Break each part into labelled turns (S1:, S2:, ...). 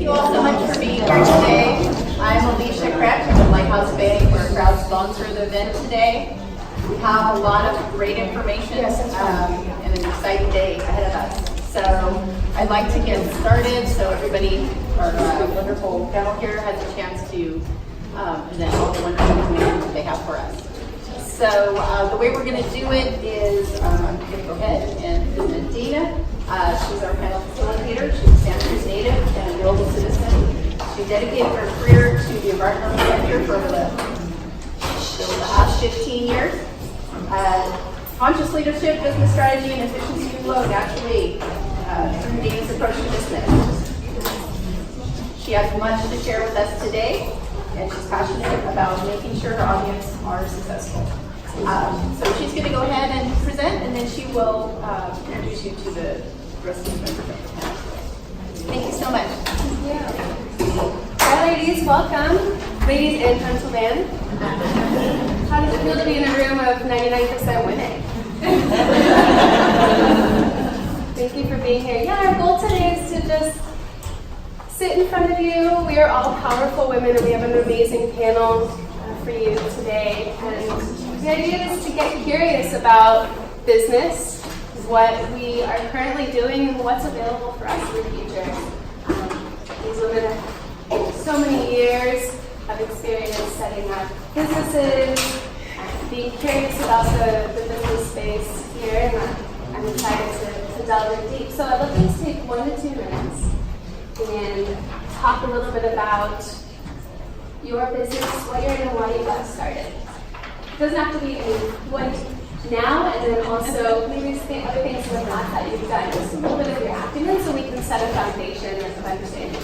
S1: you all so much for being here today. I'm Alicia Krebs from Lighthouse Bank. We're a proud sponsor of the event today. We have a lot of great information and an exciting day ahead of us. So I'd like to get started so everybody, our wonderful panel here, has a chance to present all the wonderful information that they have for us. So the way we're going to do it is I'm going to go ahead and present Dina. She's our panel facilitator. She's a Santa Cruz native and a global citizen. She dedicated her career to the environmental sector for the last 15 years. Conscious leadership, business strategy, and efficiency flow naturally through Dina's approach to business. She has much to share with us today, and she's passionate about making sure her audience are successful. So she's going to go ahead and present, and then she will introduce you to the rest of the members of the panel. Thank you so much.
S2: Thank you. Hi, ladies. Welcome. Ladies and gentlemen. How does it feel to be in a room of 99% women? Thank you for being here. Yeah, our goal today is to just sit in front of you. We are all powerful women, and we have an amazing panel for you today. And the idea is to get curious about business, what we are currently doing, and what's available for us in the future. These women have so many years of experience setting up businesses, being curious about the business space here, and I'm excited to delve in deep. So I'd love to take 1 to 2 minutes and talk a little bit about your business, what you're in, and why you got started. It doesn't have to be what now, and then also maybe other things in the past that you've done, just a little bit of your acumen so we can set a foundation of understanding.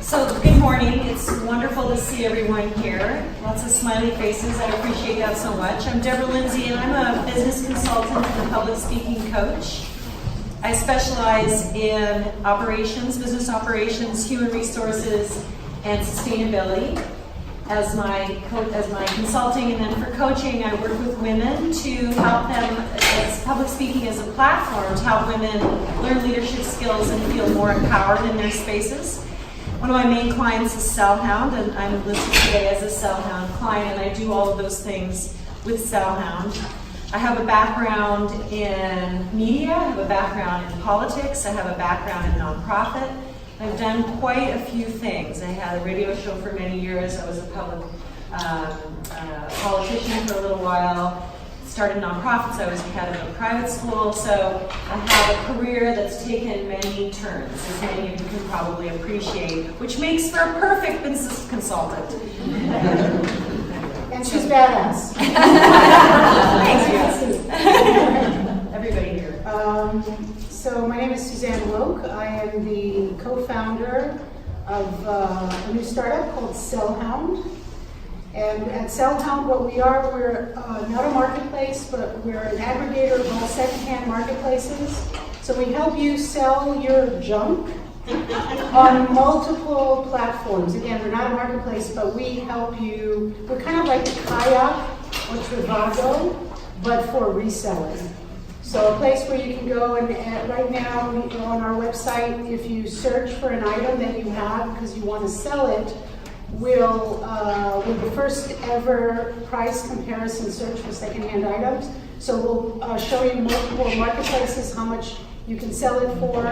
S3: So good morning. It's wonderful to see everyone here. Lots of smiley faces. I appreciate that so much. I'm Deborah Lindsay, and I'm a business consultant and public speaking coach. I specialize in operations, business operations, human resources, and sustainability as my consulting, and then for coaching, I work with women to help them, as public speaking as a platform, to help women learn leadership skills and feel more empowered in their spaces. One of my main clients is Cellhound, and I'm listed today as a Cellhound client, and I do all of those things with Cellhound. I have a background in media, I have a background in politics, I have a background in nonprofit. I've done quite a few things. I had a radio show for many years. I was a public politician for a little while. Started nonprofits. I was head of a private school. So I have a career that's taken many turns, as many of you can probably appreciate, which makes for a perfect business consultant.
S4: And she's badass.
S3: Thanks, everybody here.
S4: So my name is Suzanne Loke. I am the co-founder of a new startup called Cellhound. And at Cellhound, what we are, we're not a marketplace, but we're an aggregator of all secondhand marketplaces. So we help you sell your junk on multiple platforms. Again, we're not a marketplace, but we help you. We're kind of like a Kayak or Trivago, but for reselling. So a place where you can go and right now on our website, if you search for an item that you have because you want to sell it, we'll the first ever price comparison search for secondhand items. So we'll show you multiple marketplaces, how much you can sell it for,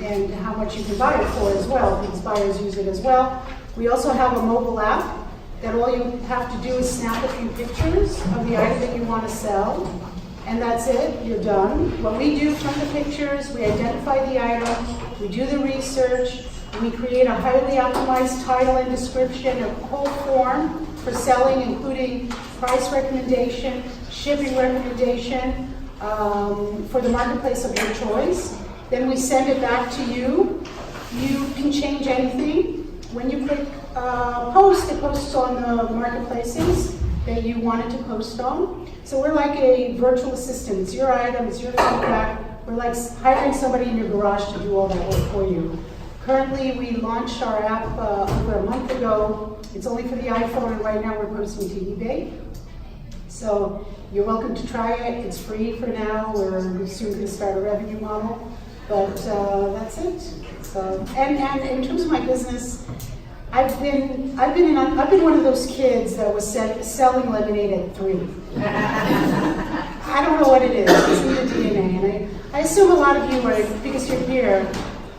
S4: and how much you can buy it for as well, because buyers use it as well. We also have a mobile app that all you have to do is snap a few pictures of the item that you want to sell, and that's it, you're done. What we do from the pictures, we identify the item, we do the research, we create a highly optimized title and description, a whole form for selling, including price recommendation, shipping recommendation, for the marketplace of your choice. Then we send it back to you. You can change anything. When you click post, it posts on the marketplaces that you wanted to post on. So we're like a virtual assistant. It's your item, it's your feedback. We're like hiring somebody in your garage to do all that work for you. Currently, we launched our app over a month ago. It's only for the iPhone, and right now we're posting to eBay. So you're welcome to try it. It's free for now. We're soon going to start a revenue model. But that's it. So, and in terms of my business, I've been one of those kids that was selling lemonade at 3. I don't know what it is. It's in the DNA, and I assume a lot of you, because you're here,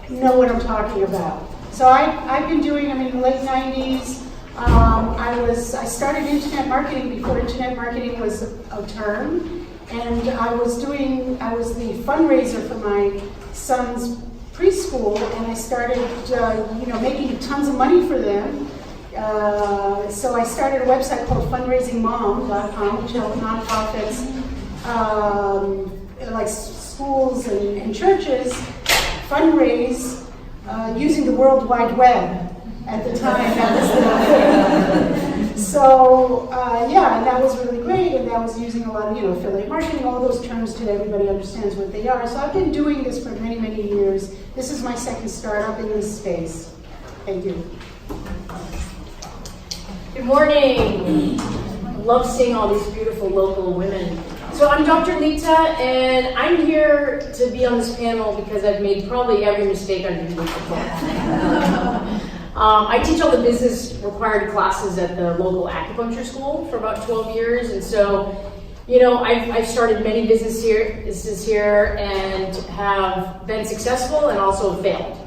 S4: know what I'm talking about. So I've been doing. In the late 90s. I started internet marketing before internet marketing was a term, and I was the fundraiser for my son's preschool, and I started, making tons of money for them. So I started a website called fundraisingmom.com, which helped nonprofits, like schools and churches, fundraise using the World Wide Web. At the time, that was the thing. So, and that was really great, and that was using a lot of, affiliate marketing, all those terms that everybody understands what they are. So I've been doing this for many, many years. This is my second startup in this space. Thank you.
S5: Good morning. Love seeing all these beautiful local women. So I'm Dr. Lita, and I'm here to be on this panel because I've made probably every mistake I've been doing before. I teach all the business required classes at the local acupuncture school for about 12 years, and so, I've started many businesses here and have been successful and also failed.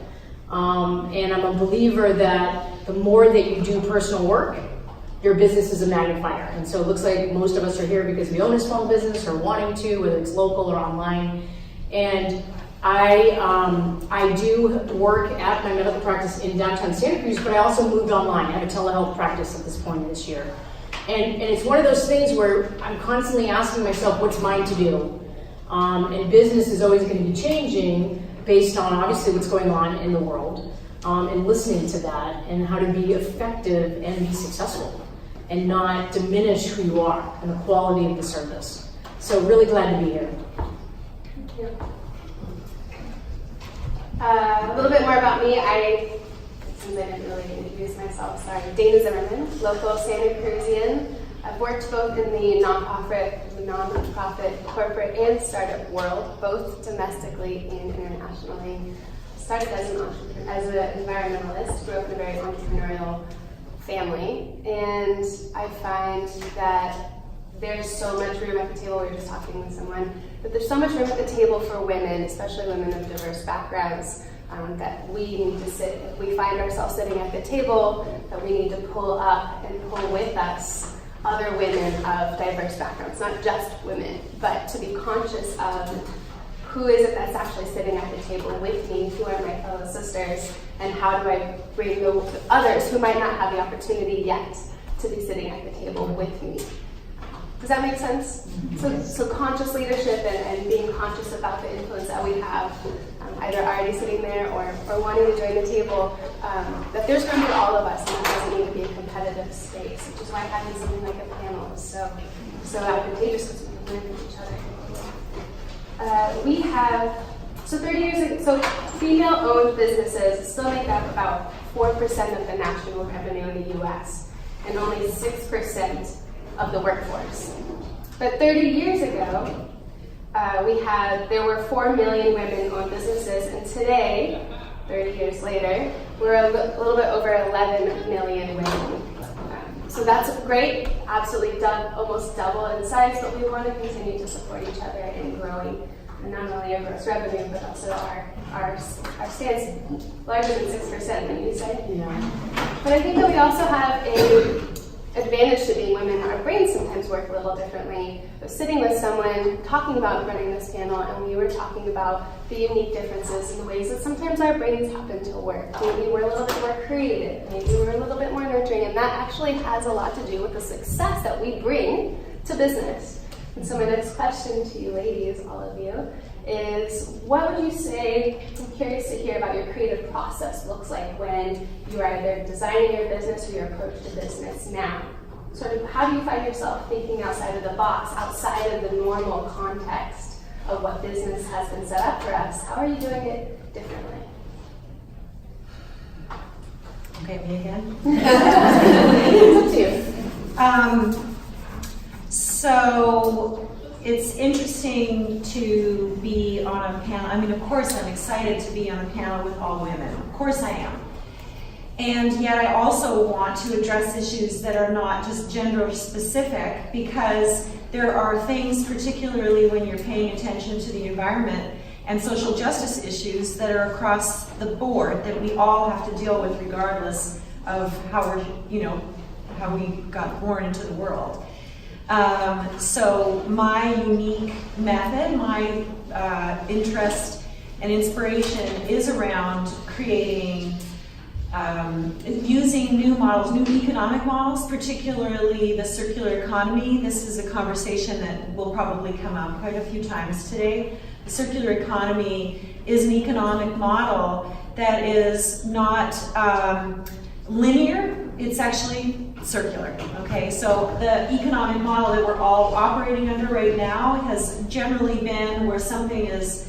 S5: And I'm a believer that the more that you do personal work, your business is a magnifier. And so it looks like most of us are here because we own a small business or wanting to, whether it's local or online. And I do work at my medical practice in downtown Santa Cruz, but I also moved online. I have a telehealth practice at this point this year. And it's one of those things where I'm constantly asking myself, what's mine to do? And business is always going to be changing based on obviously what's going on in the world, and listening to that and how to be effective and be successful and not diminish who you are and the quality of the service. So really glad to be here.
S2: Thank you. A little bit more about me. Since I didn't really introduce myself, sorry. Dana Zimmerman, local Santa Cruzian. I've worked both in the nonprofit, corporate, and startup world, both domestically and internationally. Started as an entrepreneur, as an environmentalist, grew up in a very entrepreneurial family, and I find that there's so much room at the table. We were just talking with someone, but there's so much room at the table for women, especially women of diverse backgrounds, that we need to sit. If we find ourselves sitting at the table, that we need to pull up and pull with us other women of diverse backgrounds, not just women, but to be conscious of who is it that's actually sitting at the table with me, who are my fellow sisters, and how do I bring the others who might not have the opportunity yet to be sitting at the table with me. Does that make sense? So conscious leadership and being conscious about the influence that we have, either already sitting there or wanting to join the table, that there's room for all of us, and it doesn't need to be a competitive space, which is why having something like a panel is so advantageous, because we can learn from each other. We have, 30 years ago, so female-owned businesses still make up about 4% of the national revenue in the US, and only 6% of the workforce. But 30 years ago, there were 4 million women-owned businesses, and today, 30 years later, we're a little bit over 11 million women. So that's great, absolutely almost double in size, but we want to continue to support each other in growing, and not only our gross revenue, but also our stance larger than 6%, wouldn't you say?
S5: Yeah.
S2: But I think that we also have a advantage to being women. Our brains sometimes work a little differently. I was sitting with someone talking about running this panel, and we were talking about the unique differences in the ways that sometimes our brains happen to work. Maybe we're a little bit more creative, maybe we're a little bit more nurturing, and that actually has a lot to do with the success that we bring to business. And so my next question to you ladies, all of you, is what would you say, I'm curious to hear about your creative process looks like when you are either designing your business or your approach to business now. Sort of how do you find yourself thinking outside of the box, outside of the normal context of what business has been set up for us? How are you doing it differently?
S3: Okay, me again?
S2: It's up to you.
S3: So it's interesting to be on a panel. I mean, of course I'm excited to be on a panel with all women. Of course I am. And yet I also want to address issues that are not just gender specific, because there are things, particularly when you're paying attention to the environment and social justice issues, that are across the board that we all have to deal with regardless of how we're, how we got born into the world. So my unique method, my interest and inspiration is around creating, using new models, new economic models, particularly the circular economy. This is a conversation that will probably come up quite a few times today. The circular economy is an economic model that is not linear, it's actually circular, okay? So the economic model that we're all operating under right now has generally been where something is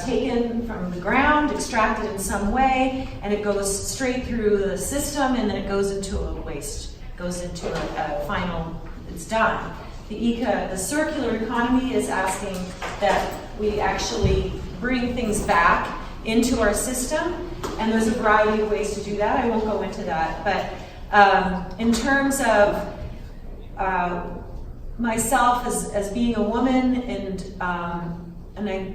S3: taken from the ground, extracted in some way, and it goes straight through the system, and then it goes into a waste, goes into a final, it's done. The circular economy is asking that we actually bring things back into our system, and there's a variety of ways to do that. I won't go into that, but in terms of myself as being a woman, and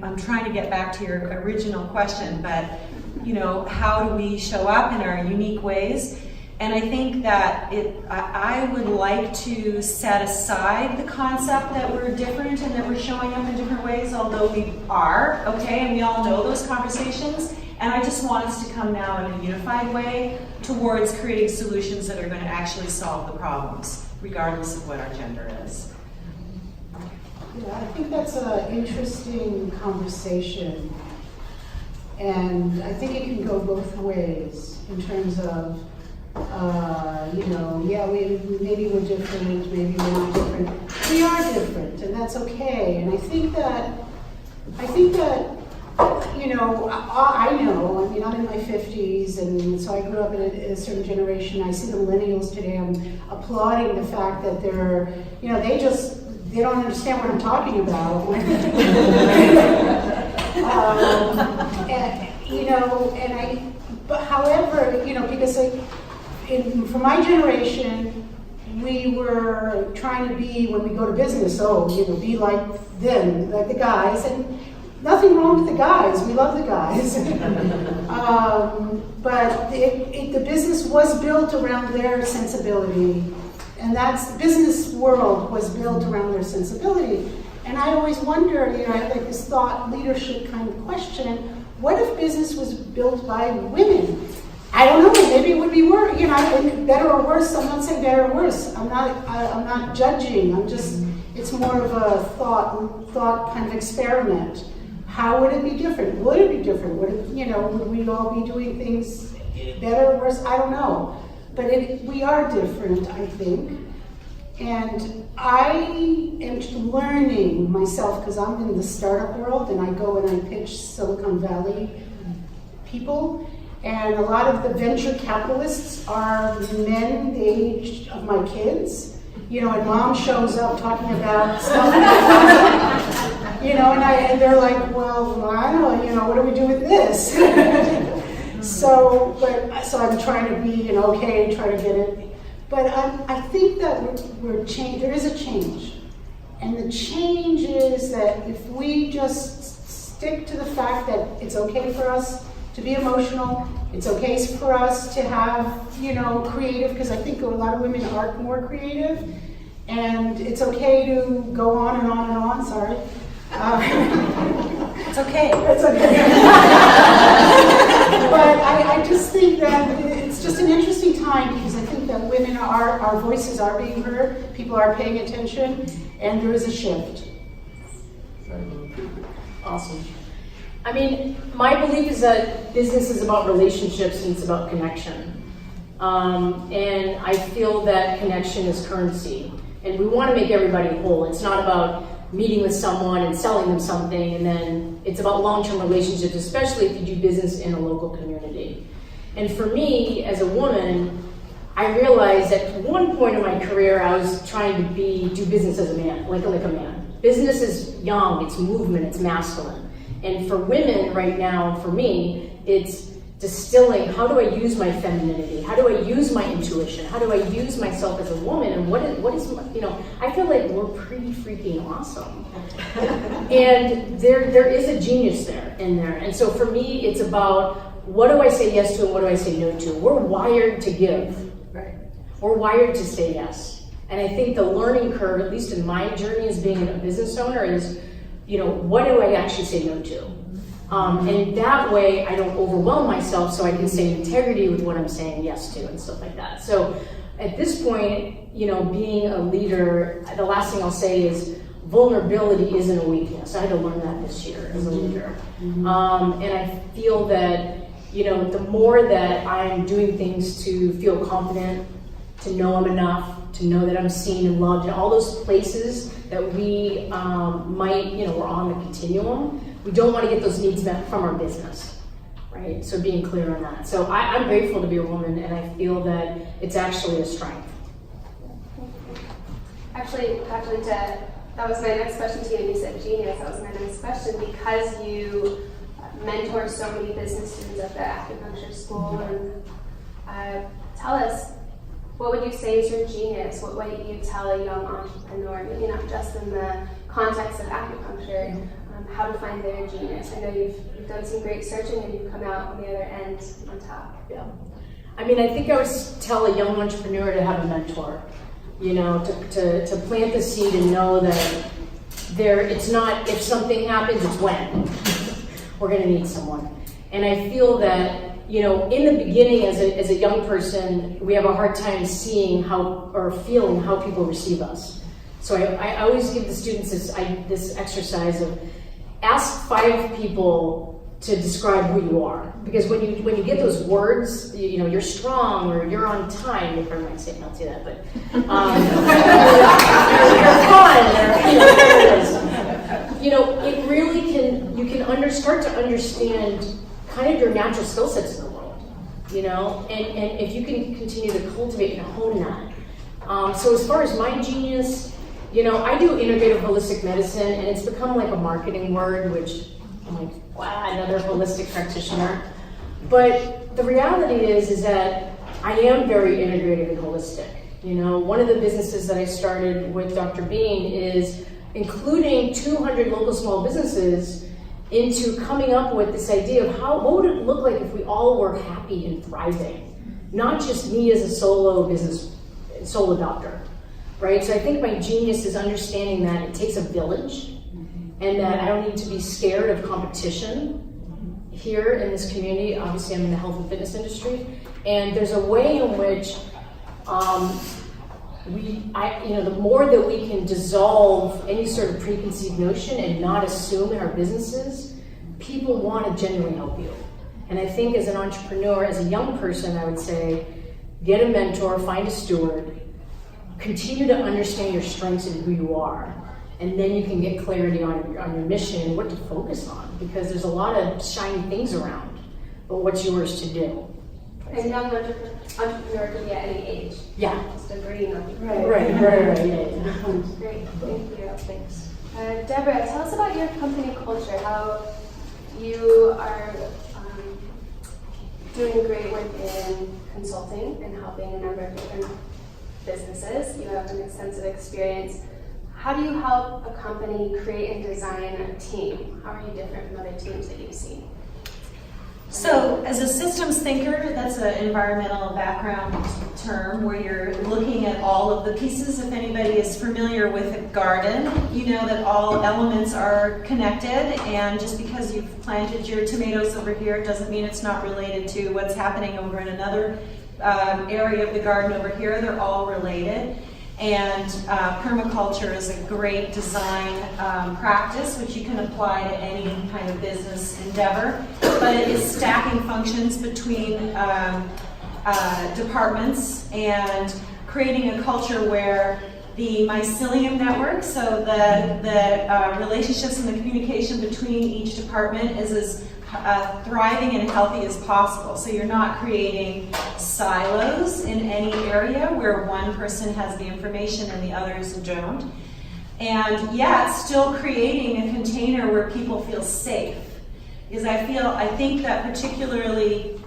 S3: I'm trying to get back to your original question, but how do we show up in our unique ways? And I think that I would like to set aside the concept that we're different and that we're showing up in different ways, although we are, okay, and we all know those conversations. And I just want us to come now in a unified way towards creating solutions that are going to actually solve the problems, regardless of what our gender is.
S4: Yeah, I think that's an interesting conversation. And I think it can go both ways in terms of, maybe we're different, maybe we're not different. We are different, and that's okay. And I think that, I know, I'm in my 50s, and so I grew up in a certain generation. I see the millennials today, I'm applauding the fact that they're, they don't understand what I'm talking about. However, because for my generation, we were trying to be, when we go to business, be like them, like the guys, and nothing wrong with the guys, we love the guys. But the business was built around their sensibility, and the business world was built around their sensibility. And I always wonder, I have like this thought leadership kind of question, what if business was built by women? I don't know, maybe it would be worse, better or worse. I'm not saying better or worse. I'm not judging. It's more of a thought kind of experiment. How would it be different? Would it be different? Would we all be doing things better or worse? I don't know. But we are different, I think. And I am learning myself, because I'm in the startup world, and I go and I pitch Silicon Valley people. And a lot of the venture capitalists are men the age of my kids. And mom shows up talking about stuff. And they're like, well, I don't know, what do we do with this? So I'm trying to be, okay, and try to get it. But I think that we're changed. There is a change. And the change is that if we just stick to the fact that it's okay for us to be emotional, it's okay for us to have, creative, because I think a lot of women are more creative, and it's okay to go on and on and on, sorry.
S3: It's okay.
S4: It's okay. But I just think that it's just an interesting time, because I think that women our voices are being heard, people are paying attention, and there is a shift.
S5: Awesome. My belief is that business is about relationships and it's about connection. And I feel that connection is currency. And we want to make everybody whole. It's not about meeting with someone and selling them something, and then it's about long-term relationships, especially if you do business in a local community. And for me, as a woman, I realized at one point in my career, I was trying to do business as a man, like a man. Business is young, it's movement, it's masculine. And for women right now, for me, it's distilling, how do I use my femininity? How do I use my intuition? How do I use myself as a woman? And what is I feel like we're pretty freaking awesome. And there is a genius in there. And so for me, it's about, what do I say yes to and what do I say no to? We're wired to give.
S4: Right.
S5: We're wired to say yes. And I think the learning curve, at least in my journey as being a business owner, is, what do I actually say no to? And that way I don't overwhelm myself, so I can stay in integrity with what I'm saying yes to and stuff like that. So at this point, being a leader, the last thing I'll say is vulnerability isn't a weakness. I had to learn that this year as a leader. And I feel that, the more that I'm doing things to feel confident, to know I'm enough, to know that I'm seen and loved, and all those places that we might, we're on the continuum, we don't want to get those needs met from our business, right? So being clear on that. So I'm grateful to be a woman, and I feel that it's actually a strength.
S2: Actually, that was my next question to you, and you said genius. That was my next question, because you mentor so many business students at the acupuncture school. And tell us, what would you say is your genius? What would you tell a young entrepreneur, maybe not just in the context of acupuncture, how to find their genius? I know you've done some great searching and you've come out on the other end on top.
S5: Yeah. I think I would tell a young entrepreneur to have a mentor, to plant the seed and know that it's not if something happens, it's when. We're going to need someone. And I feel that, in the beginning as a young person, we have a hard time seeing or feeling how people receive us. So I always give the students this exercise of ask 5 people to describe who you are. Because when you get those words, you're strong or you're on time, your friend might say, I'll do that, but you're fun, or it really you can start to understand kind of your natural skill sets in the world, and if you can continue to cultivate and hone that. So as far as my genius, I do integrative holistic medicine, and it's become like a marketing word, which I'm like, wow, another holistic practitioner. But the reality is that I am very integrative and holistic. One of the businesses that I started with Dr. Bean is including 200 local small businesses into coming up with this idea of what would it look like if we all were happy and thriving, not just me as a solo doctor. Right? So I think my genius is understanding that it takes a village, and that I don't need to be scared of competition here in this community. Obviously, I'm in the health and fitness industry, and there's a way in which the more that we can dissolve any sort of preconceived notion and not assume in our businesses, people want to genuinely help you. And I think as an entrepreneur, as a young person, I would say, get a mentor, find a steward, continue to understand your strengths and who you are, and then you can get clarity on your mission and what to focus on, because there's a lot of shiny things around, but what's yours to do?
S2: And young entrepreneur can be at any age.
S5: Yeah.
S2: Just agreeing on
S5: Right. Yeah.
S2: Great, thank you. Thanks. Deborah, tell us about your company culture, how you are doing great work in consulting and helping a number of different businesses. You have an extensive experience. How do you help a company create and design a team? How are you different from other teams that you've seen?
S3: So as a systems thinker, that's an environmental background term where you're looking at all of the pieces. If anybody is familiar with a garden, you know that all elements are connected, and just because you've planted your tomatoes over here doesn't mean it's not related to what's happening over in another area of the garden over here. They're all related. And permaculture is a great design practice, which you can apply to any kind of business endeavor. But it is stacking functions between departments and creating a culture where the mycelium network, so the relationships and the communication between each department is as thriving and healthy as possible. So you're not creating silos in any area where one person has the information and the others don't. And yet still creating a container where people feel safe. is I think that particularly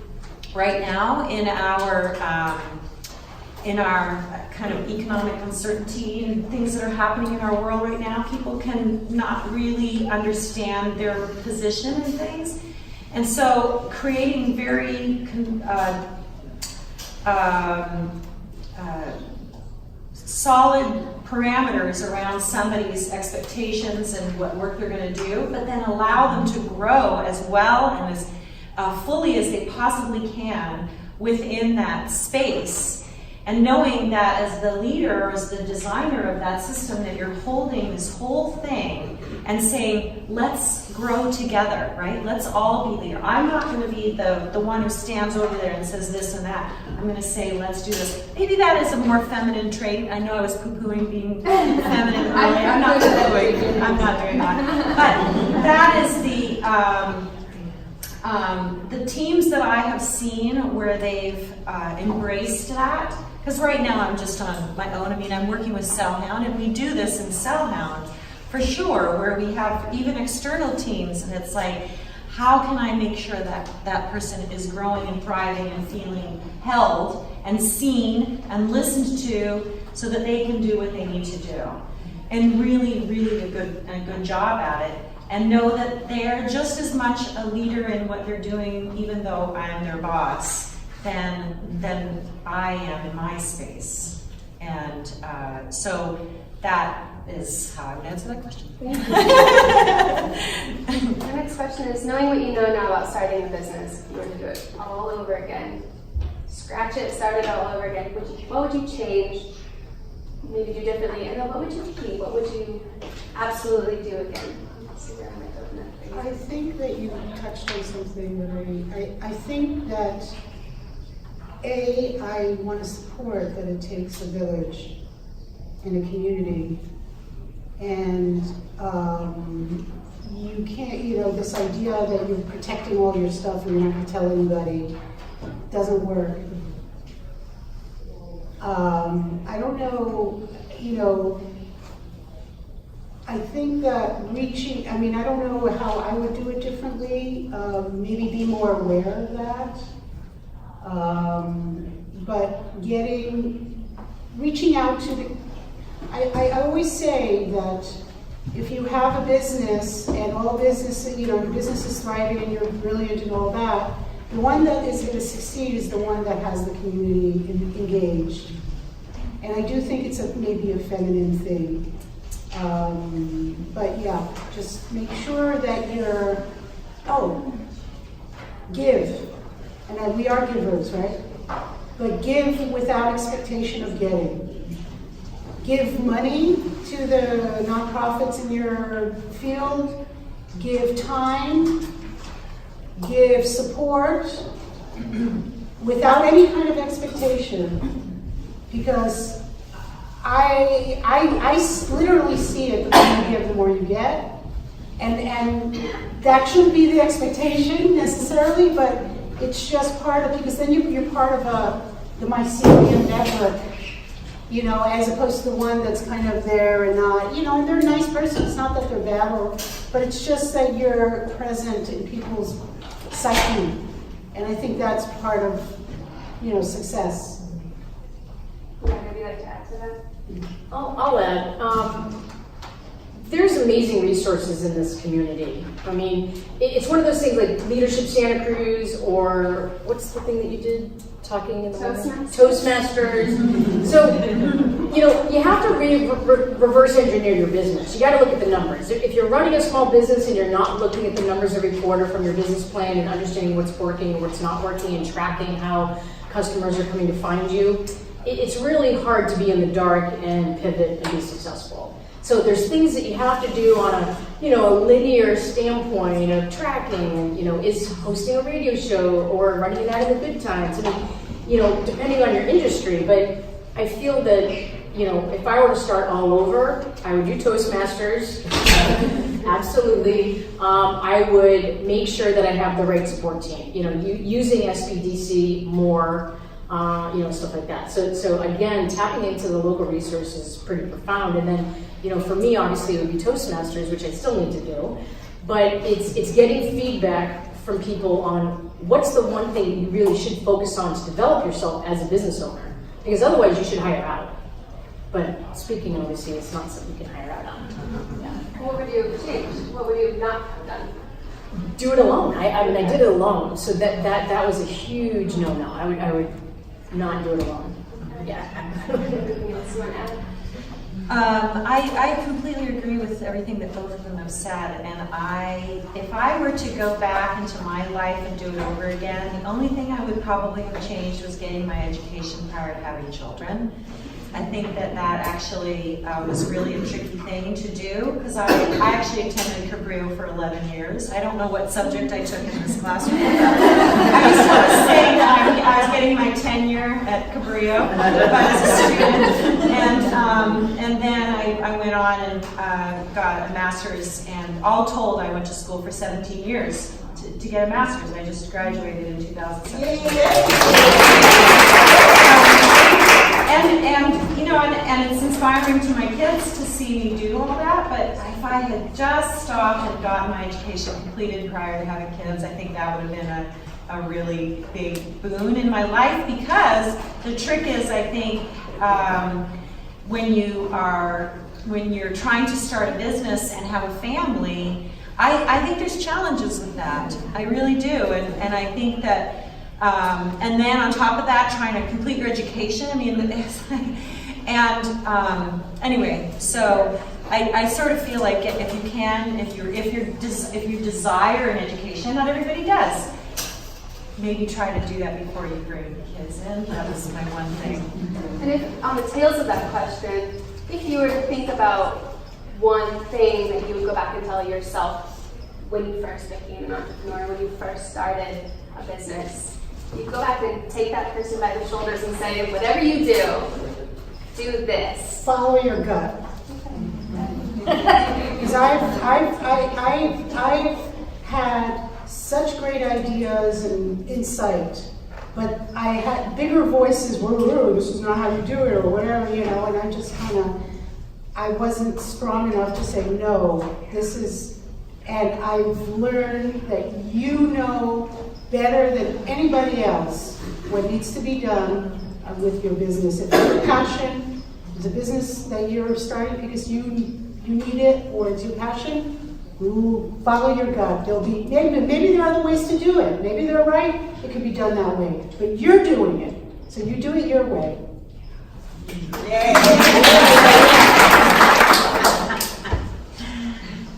S3: right now in our kind of economic uncertainty and things that are happening in our world right now, people can not really understand their position in things. And so creating very solid parameters around somebody's expectations and what work they're going to do, but then allow them to grow as well and as fully as they possibly can within that space. And knowing that as the leader, as the designer of that system, that you're holding this whole thing and saying, let's grow together, right? Let's all be leader. I'm not going to be the one who stands over there and says this and that. I'm going to say, let's do this. Maybe that is a more feminine trait. I know I was poo-pooing being feminine earlier. I'm not poo-pooing. I'm not doing that. But that is the teams that I have seen where they've embraced that. Because right now I'm just on my own. I mean, I'm working with Cellhound, and we do this in Cellhound for sure, where we have even external teams, and it's like, how can I make sure that that person is growing and thriving and feeling held and seen and listened to so that they can do what they need to do, and really, really a good job at it, and know that they're just as much a leader in what they're doing, even though I'm their boss, than I am in my space. And so that is how I would answer that question.
S2: The next question is, knowing what you know now about starting a business, if you were to do it all over again, scratch it, start it all over again, what would you change, maybe do differently, and then what would you keep? What would you absolutely do again?
S4: I think that you touched on something that I think that I want to support that it takes a village and a community, and you can't, this idea that you're protecting all your stuff and you're not going to tell anybody doesn't work. I don't know, I think that I don't know how I would do it differently, maybe be more aware of that. But reaching out to I always say that if you have a business and all business, your business is thriving and you're brilliant and all that, the one that is going to succeed is the one that has the community engaged. And I do think it's maybe a feminine thing. But yeah, just make sure that give. And we are givers, right? But give without expectation of getting. Give money to the nonprofits in your field. Give time. Give support without any kind of expectation. Because I literally see it, the more you give, the more you get. And that shouldn't be the expectation necessarily, but it's just part of, because then you're part of the mycelium network, as opposed to the one that's kind of there and not, and they're a nice person. It's not that they're bad, but it's just that you're present in people's psyche. And I think that's part of, success.
S2: Yeah, would you like to add to that?
S5: I'll add. There's amazing resources in this community. I mean, it's one of those things like Leadership Santa Cruz, or what's the thing that you did talking in the Toastmasters. So, you have to reverse engineer your business. You got to look at the numbers. If you're running a small business and you're not looking at the numbers every quarter from your business plan and understanding what's working and what's not working and tracking how customers are coming to find you, it's really hard to be in the dark and pivot and be successful. So there's things that you have to do on a linear standpoint of tracking, is hosting a radio show or running an ad in the good times. I mean, depending on your industry, but I feel that, if I were to start all over, I would do Toastmasters, absolutely. I would make sure that I have the right support team, using SPDC more, stuff like that. So again, tapping into the local resources is pretty profound. And then, for me, obviously, it would be Toastmasters, which I still need to do. but it's getting feedback from people on what's the one thing you really should focus on to develop yourself as a business owner, because otherwise you should hire out. But speaking obviously, it's not something you can hire out on. Yeah.
S2: What would you change? What would you not have done?
S5: Do it alone. I mean, I did it alone, so that was a huge no-no. I would not do it alone. Yeah.
S2: Anything else you want to add?
S3: I completely agree with everything that both of them have said, and if I were to go back into my life and do it over again, the only thing I would probably have changed was getting my education prior to having children. I think that actually was really a tricky thing to do, because I actually attended Cabrillo for 11 years. I don't know what subject I took in this classroom. I used to say that I was getting my tenure at Cabrillo as a student, and then I went on and got a master's, and all told I went to school for 17 years to get a master's. I just graduated in 2017. And it's inspiring to my kids to see me do all that, but if I had just stopped and gotten my education completed prior to having kids, I think that would have been a really big boon in my life, because the trick is, I think, when you're trying to start a business and have a family, I think there's challenges with that. I really do, and I think that and then on top of that, trying to complete your education. I mean, anyway, so I sort of feel like if you can, if you desire an education, not everybody does. Maybe try to do that before you bring kids in. That was my one thing.
S2: And if, on the tails of that question, if you were to think about one thing that you would go back and tell yourself when you first became an entrepreneur, when you first started a business, you go back and take that person by the shoulders and say, whatever you do this.
S4: Follow your gut. Because I've had such great ideas and insight, but I had bigger voices, whoa, this is not how you do it, or whatever, and I just I wasn't strong enough to say, no, this is, and I've learned that you know better than anybody else what needs to be done with your business. If your passion is a business that you're starting because you need it, or it's your passion, follow your gut. There'll be maybe there are other ways to do it. Maybe they're right. It can be done that way, but you're doing it, so you do it your way.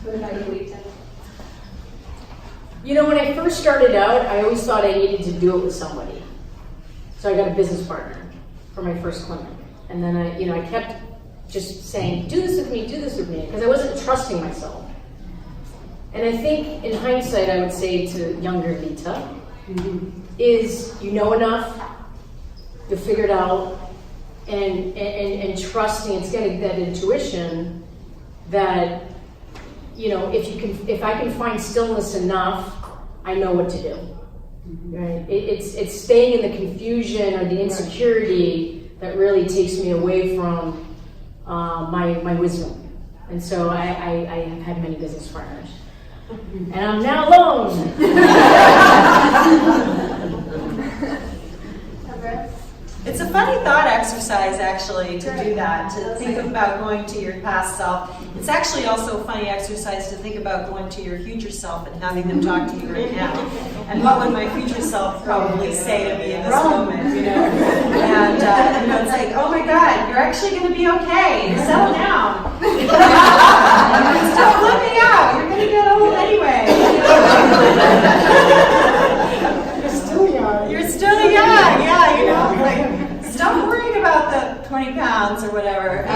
S2: What about you, Lita?
S5: When I first started out, I always thought I needed to do it with somebody. So I got a business partner for my first clinic. And then I kept just saying, do this with me, because I wasn't trusting myself. And I think in hindsight, I would say to younger Lita, is you know enough, you'll figure it out, and trusting, it's getting that intuition that, if I can find stillness enough, I know what to do. Right? It's staying in the confusion or the insecurity that really takes me away from my wisdom. And so I have had many business partners. And I'm now alone.
S3: It's a funny thought exercise, actually, to do that, to think about going to your past self. It's actually also a funny exercise to think about going to your future self and having them talk to you right now. And what would my future self probably say to me in this moment, And, it's like, oh my God, you're actually going to be okay. Settle down. Stop flipping out. You're going to get old anyway. You're still young, yeah, stop worrying about the 20 pounds or whatever.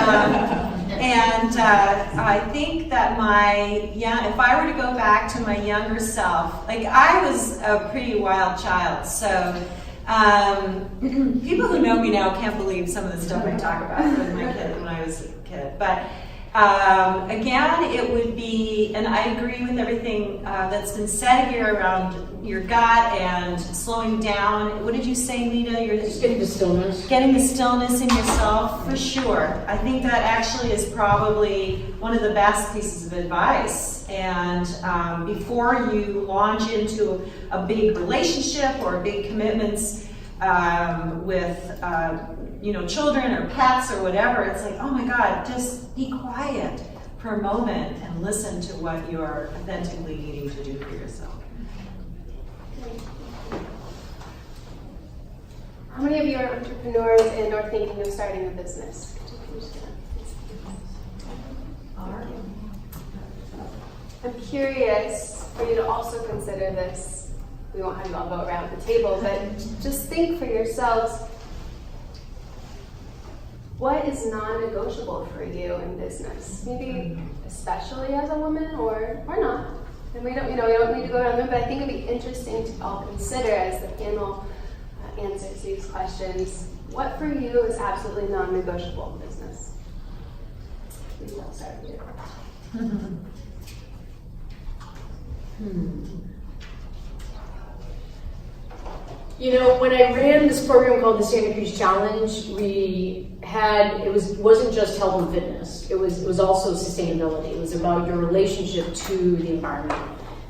S3: I think that if I were to go back to my younger self, I was a pretty wild child, so people who know me now can't believe some of the stuff I talk about when I was a kid. But Again, it would be, and I agree with everything that's been said here around your gut and slowing down. What did you say, Nita? You're
S5: Just getting the stillness.
S3: getting the stillness in yourself, for sure. I think that actually is probably one of the best pieces of advice. And before you launch into a big relationship or big commitments with children or pets or whatever, it's like, oh my God, just be quiet for a moment and listen to what you're authentically needing to do for yourself.
S2: How many of you are entrepreneurs and or thinking of starting a business? I'm curious for you to also consider this. We won't have you all go around the table, but just think for yourselves, what is non-negotiable for you in business? Maybe especially as a woman or not. And we don't need to go around them, but I think it'd be interesting to all consider as the panel answers these questions. What for you is absolutely non-negotiable in business? Maybe I'll start with you.
S5: When I ran this program called the Santa Cruz Challenge, it wasn't just health and fitness. It was also sustainability. It was about your relationship to the environment.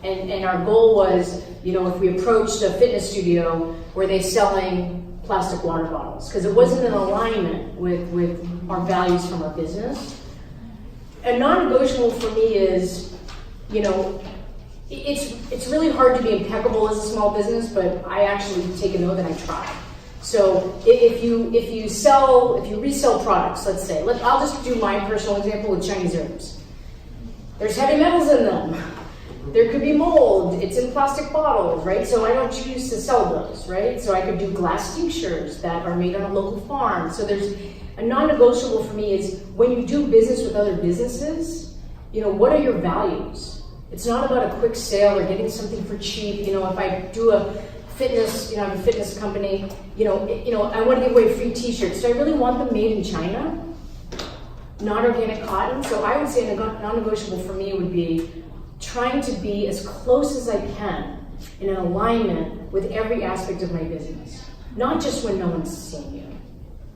S5: And our goal was, if we approached a fitness studio, were they selling plastic water bottles? Because it wasn't in alignment with our values from our business. A non-negotiable for me is, it's really hard to be impeccable as a small business, but I actually take a note and I try. So if you resell products, let's say, I'll just do my personal example with Chinese herbs. There's heavy metals in them. There could be mold. It's in plastic bottles, right? So I don't choose to sell those, right? So I could do glass tinctures that are made on a local farm. So there's a non-negotiable for me is when you do business with other businesses, what are your values? It's not about a quick sale or getting something for cheap. If I do a fitness, I have a fitness company, I want to give away free t-shirts. Do I really want them made in China? Not organic cotton? So I would say a non-negotiable for me would be trying to be as close as I can in an alignment with every aspect of my business. Not just when no one's seeing you.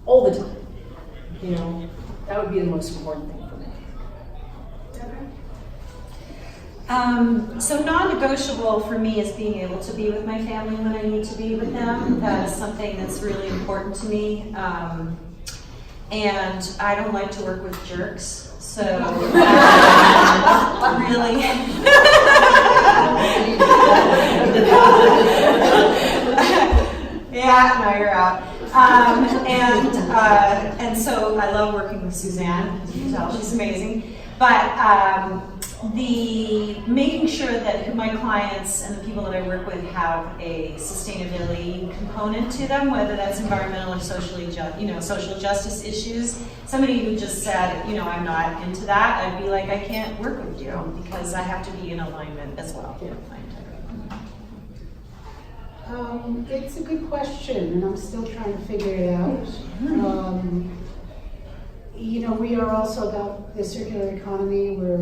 S5: All the time. That would be the most important thing for me.
S3: So non-negotiable for me is being able to be with my family when I need to be with them. That is something that's really important to me. And I don't like to work with jerks. So really, yeah, no, you're out. And so I love working with Suzanne. As you can tell, she's amazing. But the making sure that my clients and the people that I work with have a sustainability component to them, whether that's environmental or social justice issues. Somebody who just said, I'm not into that, I'd be like, I can't work with you because I have to be in alignment as well.
S4: It's a good question, and I'm still trying to figure it out. We are also about the circular economy. We're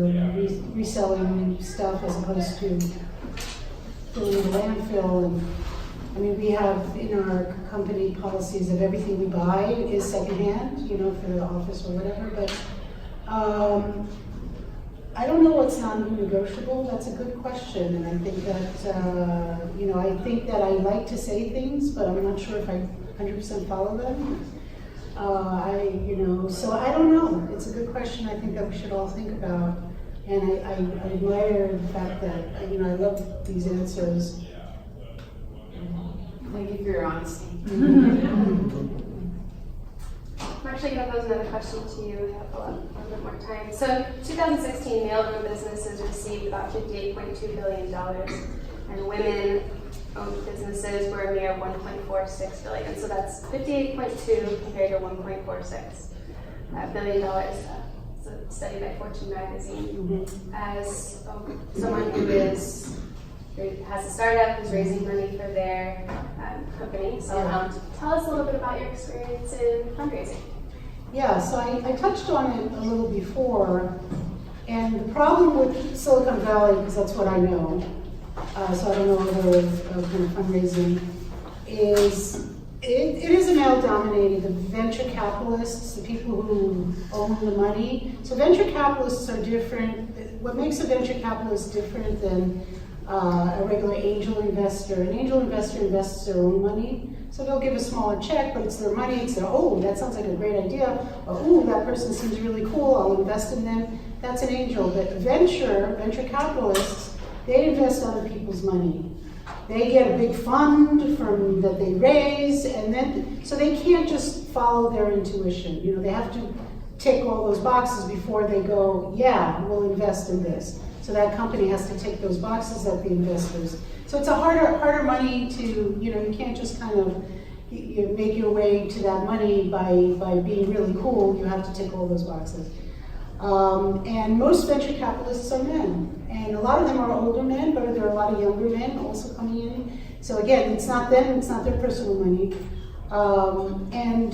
S4: reselling stuff as opposed to filling in the landfill. And we have in our company policies that everything we buy is secondhand, for the office or whatever. But I don't know what's non-negotiable. That's a good question, and I think that I like to say things, but I'm not sure if I 100% follow them. So I don't know. It's a good question I think that we should all think about. And I admire the fact that, I love these answers.
S1: Thank you for your honesty.
S2: I'm actually going to pose another question to you. We have a little bit more time. So 2016, male-owned businesses received about $58.2 billion, and women-owned businesses were a mere $1.46 billion. So that's 58.2 compared to $1.46 billion. It's a study by Fortune magazine. As someone who has a startup who's raising money for their company, tell us a little bit about your experience in fundraising.
S4: Yeah, so I touched on it a little before, and the problem with Silicon Valley, because that's what I know, so I don't know other kind of fundraising, is it is a male-dominated. The venture capitalists, the people who own the money. So venture capitalists are different. What makes a venture capitalist different than a regular angel investor? An angel investor invests their own money. So they'll give a smaller check, but it's their money. It's their, oh, that sounds like a great idea. Or, oh, that person seems really cool. I'll invest in them. That's an angel. But venture capitalists, they invest other people's money. They get a big fund from that they raise, and then so they can't just follow their intuition. You know, they have to tick all those boxes before they go, yeah, we'll invest in this. So that company has to tick those boxes at the investors. So it's a harder money to, you know, you can't just kind of you make your way to that money by being really cool. You have to tick all those boxes. And most venture capitalists are men. And a lot of them are older men, but there are a lot of younger men also coming in. So again, it's not them, it's not their personal money. And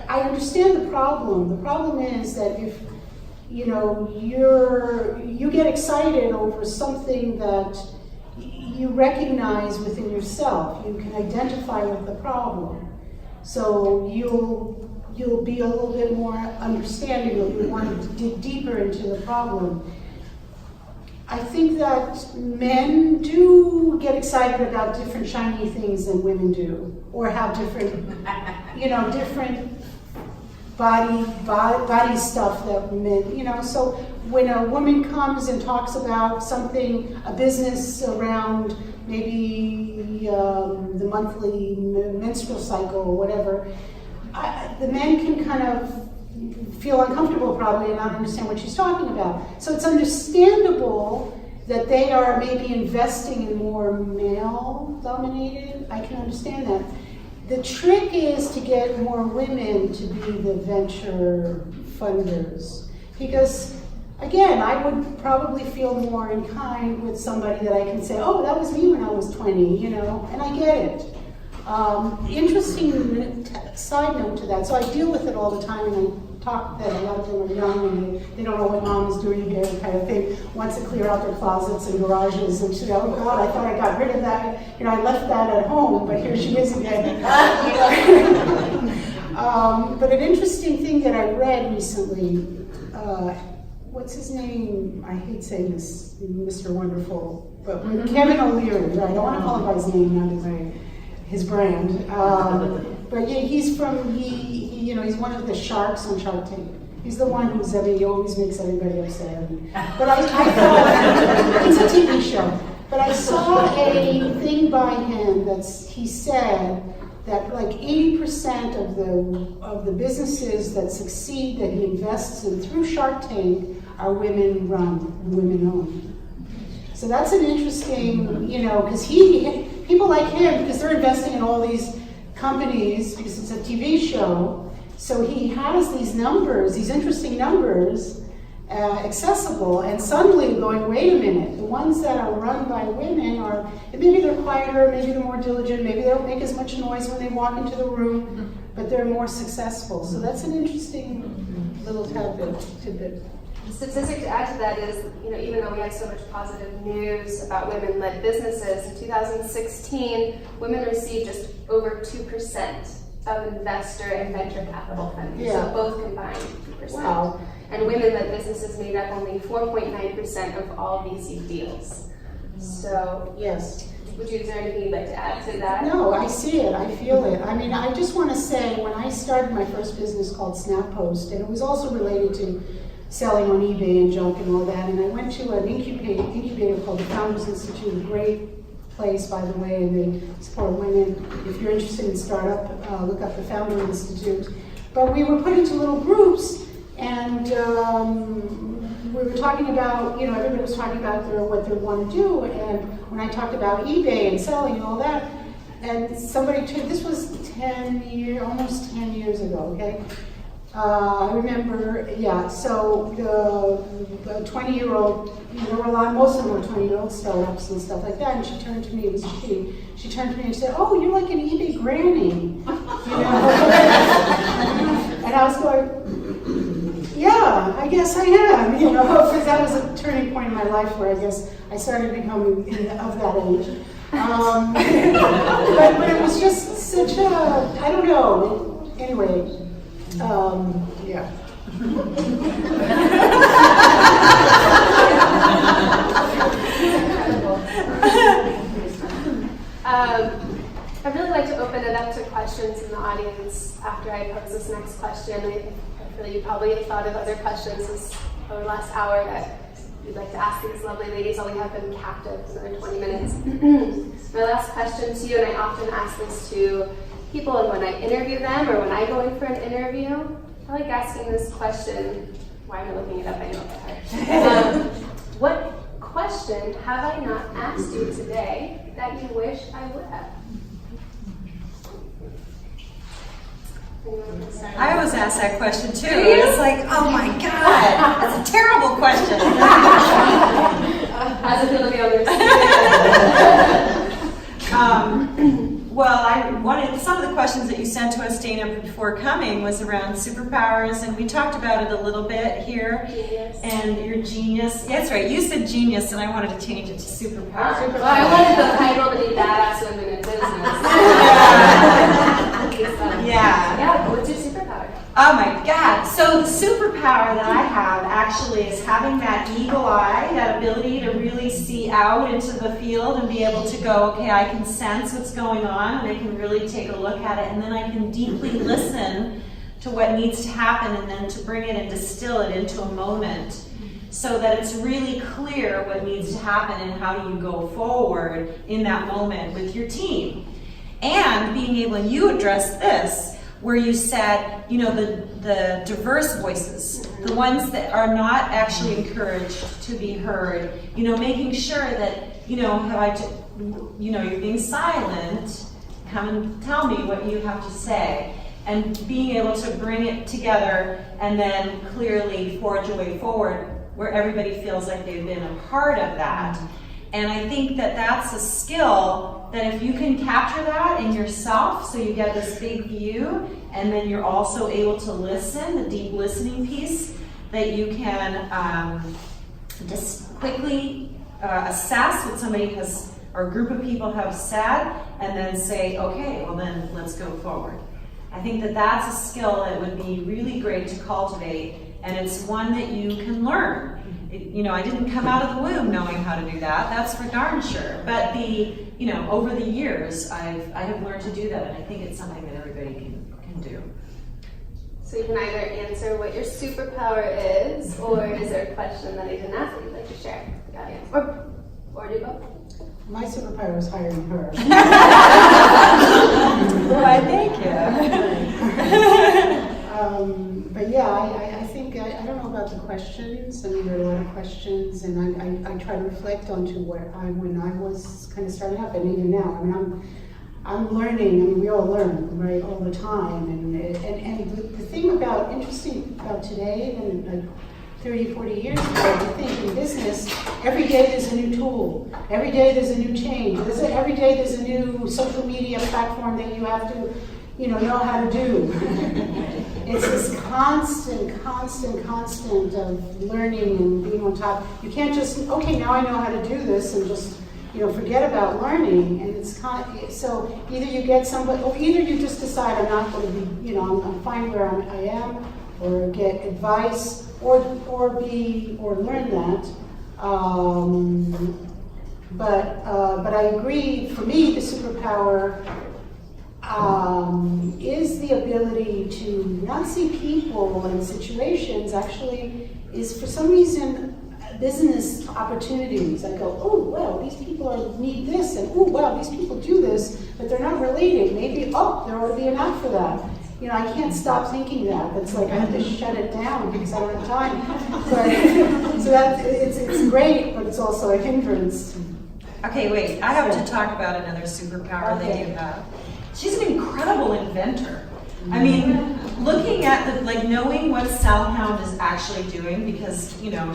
S4: I understand the problem. The problem is that if you know you get excited over something that you recognize within yourself, you can identify with the problem. So you'll be a little bit more understanding, or you want to dig deeper into the problem. I think that men do get excited about different shiny things than women do, or have different, different body stuff that men, So when a woman comes and talks about something, a business around maybe the monthly menstrual cycle or whatever, the men can kind of feel uncomfortable probably and not understand what she's talking about. So it's understandable that they are maybe investing in more male-dominated. I can understand that. The trick is to get more women to be the venture funders. Because, again, I would probably feel more in kind with somebody that I can say, oh, that was me when I was 20, and I get it. Interesting side note to that. So I deal with it all the time, and I talk that a lot of them are young and they don't know what mom is doing here, kind of thing. Wants to clear out their closets and garages, and she goes, oh God, I thought I got rid of that. I left that at home, but here she is again. But an interesting thing that I read recently, what's his name? I hate saying this, Mr. Wonderful, but Kevin O'Leary, right? I don't want to call him by his name, not his brand. But yeah, he's he's one of the sharks on Shark Tank. He's the one he always makes everybody upset. But I thought, it's a TV show. But I saw a thing by him he said that like 80% of the businesses that succeed, that he invests in through Shark Tank, are women run, women owned. So that's an interesting, because people like him, because they're investing in all these companies, because it's a TV show, so he has these numbers, these interesting numbers, accessible, and suddenly going, wait a minute, the ones that are run by women are, maybe they're quieter, maybe they're more diligent, maybe they don't make as much noise when they walk into the room, but they're more successful. So that's an interesting little tidbit.
S2: The statistic to add to that is, even though we had so much positive news about women-led businesses, in 2016, women received just over 2% of investor and venture capital funding.
S4: Yeah.
S2: So both combined, 2%.
S4: Wow.
S2: And women-led businesses made up only 4.9% of all VC deals. So,
S4: Yes.
S2: is there anything you'd like to add to that?
S4: No, I see it, I feel it. I mean, I just want to say, when I started my first business called SnapPost, and it was also related to selling on eBay and junk and all that, and I went to an incubator called the Founders Institute, a great place, by the way, and they support women. If you're interested in startup, look up the Founder Institute. But we were put into little groups, and we were talking about, everybody was talking about what they want to do, and when I talked about eBay and selling and all that, and somebody this was almost 10 years ago, okay? I remember, so the 20-year-old, there were most of them were 20-year-old startups and stuff like that, and she turned to me, it was she turned to me and said, oh, you're like an eBay granny, And I was going, yeah, I guess I am, you know, because that was a turning point in my life where I guess I started becoming of that age. But it was just such a, I don't know, anyway, yeah.
S2: I'd really like to open it up to questions in the audience after I pose this next question. I feel you probably have thought of other questions over the last hour that you'd like to ask these lovely ladies. I'll have them captive for another 20 minutes. My last question to you, and I often ask this to people when I interview them or when I go in for an interview, I like asking this question. Why am I looking it up? I know it's hard. What question have I not asked you today that you wish I would have?
S3: I always ask that question too. It's like, oh my God, that's a terrible question.
S2: How's it feel to be on this?
S3: Well, I wanted some of the questions that you sent to us, Dana, before coming was around superpowers, and we talked about it a little bit here.
S2: Genius.
S3: And your genius. Yeah, that's right. You said genius, and I wanted to change it to superpower.
S2: Well, I wanted the title to be Badass Women in Business.
S3: Yeah.
S2: Yeah, what's your superpower?
S3: Oh my God. So the superpower that I have actually is having that eagle eye, that ability to really see out into the field and be able to go, okay, I can sense what's going on and I can really take a look at it, and then I can deeply listen to what needs to happen and then to bring it and distill it into a moment so that it's really clear what needs to happen and how do you go forward in that moment with your team. And being able, and you addressed this, where you said, you know, the diverse voices, the ones that are not actually encouraged to be heard, you know, making sure that, you know, you're being silent, come and tell me what you have to say, and being able to bring it together and then clearly forge a way forward where everybody feels like they've been a part of that. And I think that that's a skill that if you can capture that in yourself, so you get this big view, and then you're also able to listen, the deep listening piece, that you can just quickly assess what somebody has, or a group of people have said, and then say, okay, well then let's go forward. I think that that's a skill that would be really great to cultivate, and it's one that you can learn. I didn't come out of the womb knowing how to do that. That's for darn sure. But over the years, I have learned to do that, and I think it's something that everybody can do.
S2: So you can either answer what your superpower is, or is there a question that I didn't ask that you'd like to share with the audience? Or do both.
S4: My superpower is hiring her.
S3: Why, thank you.
S4: But yeah, I think, I don't know about the questions. I mean, there are a lot of questions, and I try to reflect onto when I was kind of starting up, and even now. I mean, I'm learning. I mean, we all learn, right, all the time. And the thing interesting about today and like 30, 40 years ago, I think in business, every day there's a new tool. Every day there's a new change. Every day there's a new social media platform that you have to, know how to do. It's this constant of learning and being on top. You can't just, okay, now I know how to do this and just, forget about learning. And it's so either you get somebody, or either you just decide I'm not going to be, I'm fine where I am, or get advice, or learn that. But I agree. For me, the superpower is the ability to not see people and situations. Actually, is for some reason business opportunities. I go, oh well, these people need this, and oh well, these people do this, but they're not related. Maybe there ought to be an app for that. I can't stop thinking that. It's like I have to shut it down because I don't have time. So it's great, but it's also a hindrance.
S3: Okay, wait. I have to talk about another superpower that you have. She's an incredible inventor. I mean, looking at knowing what Cellhound is actually doing, because,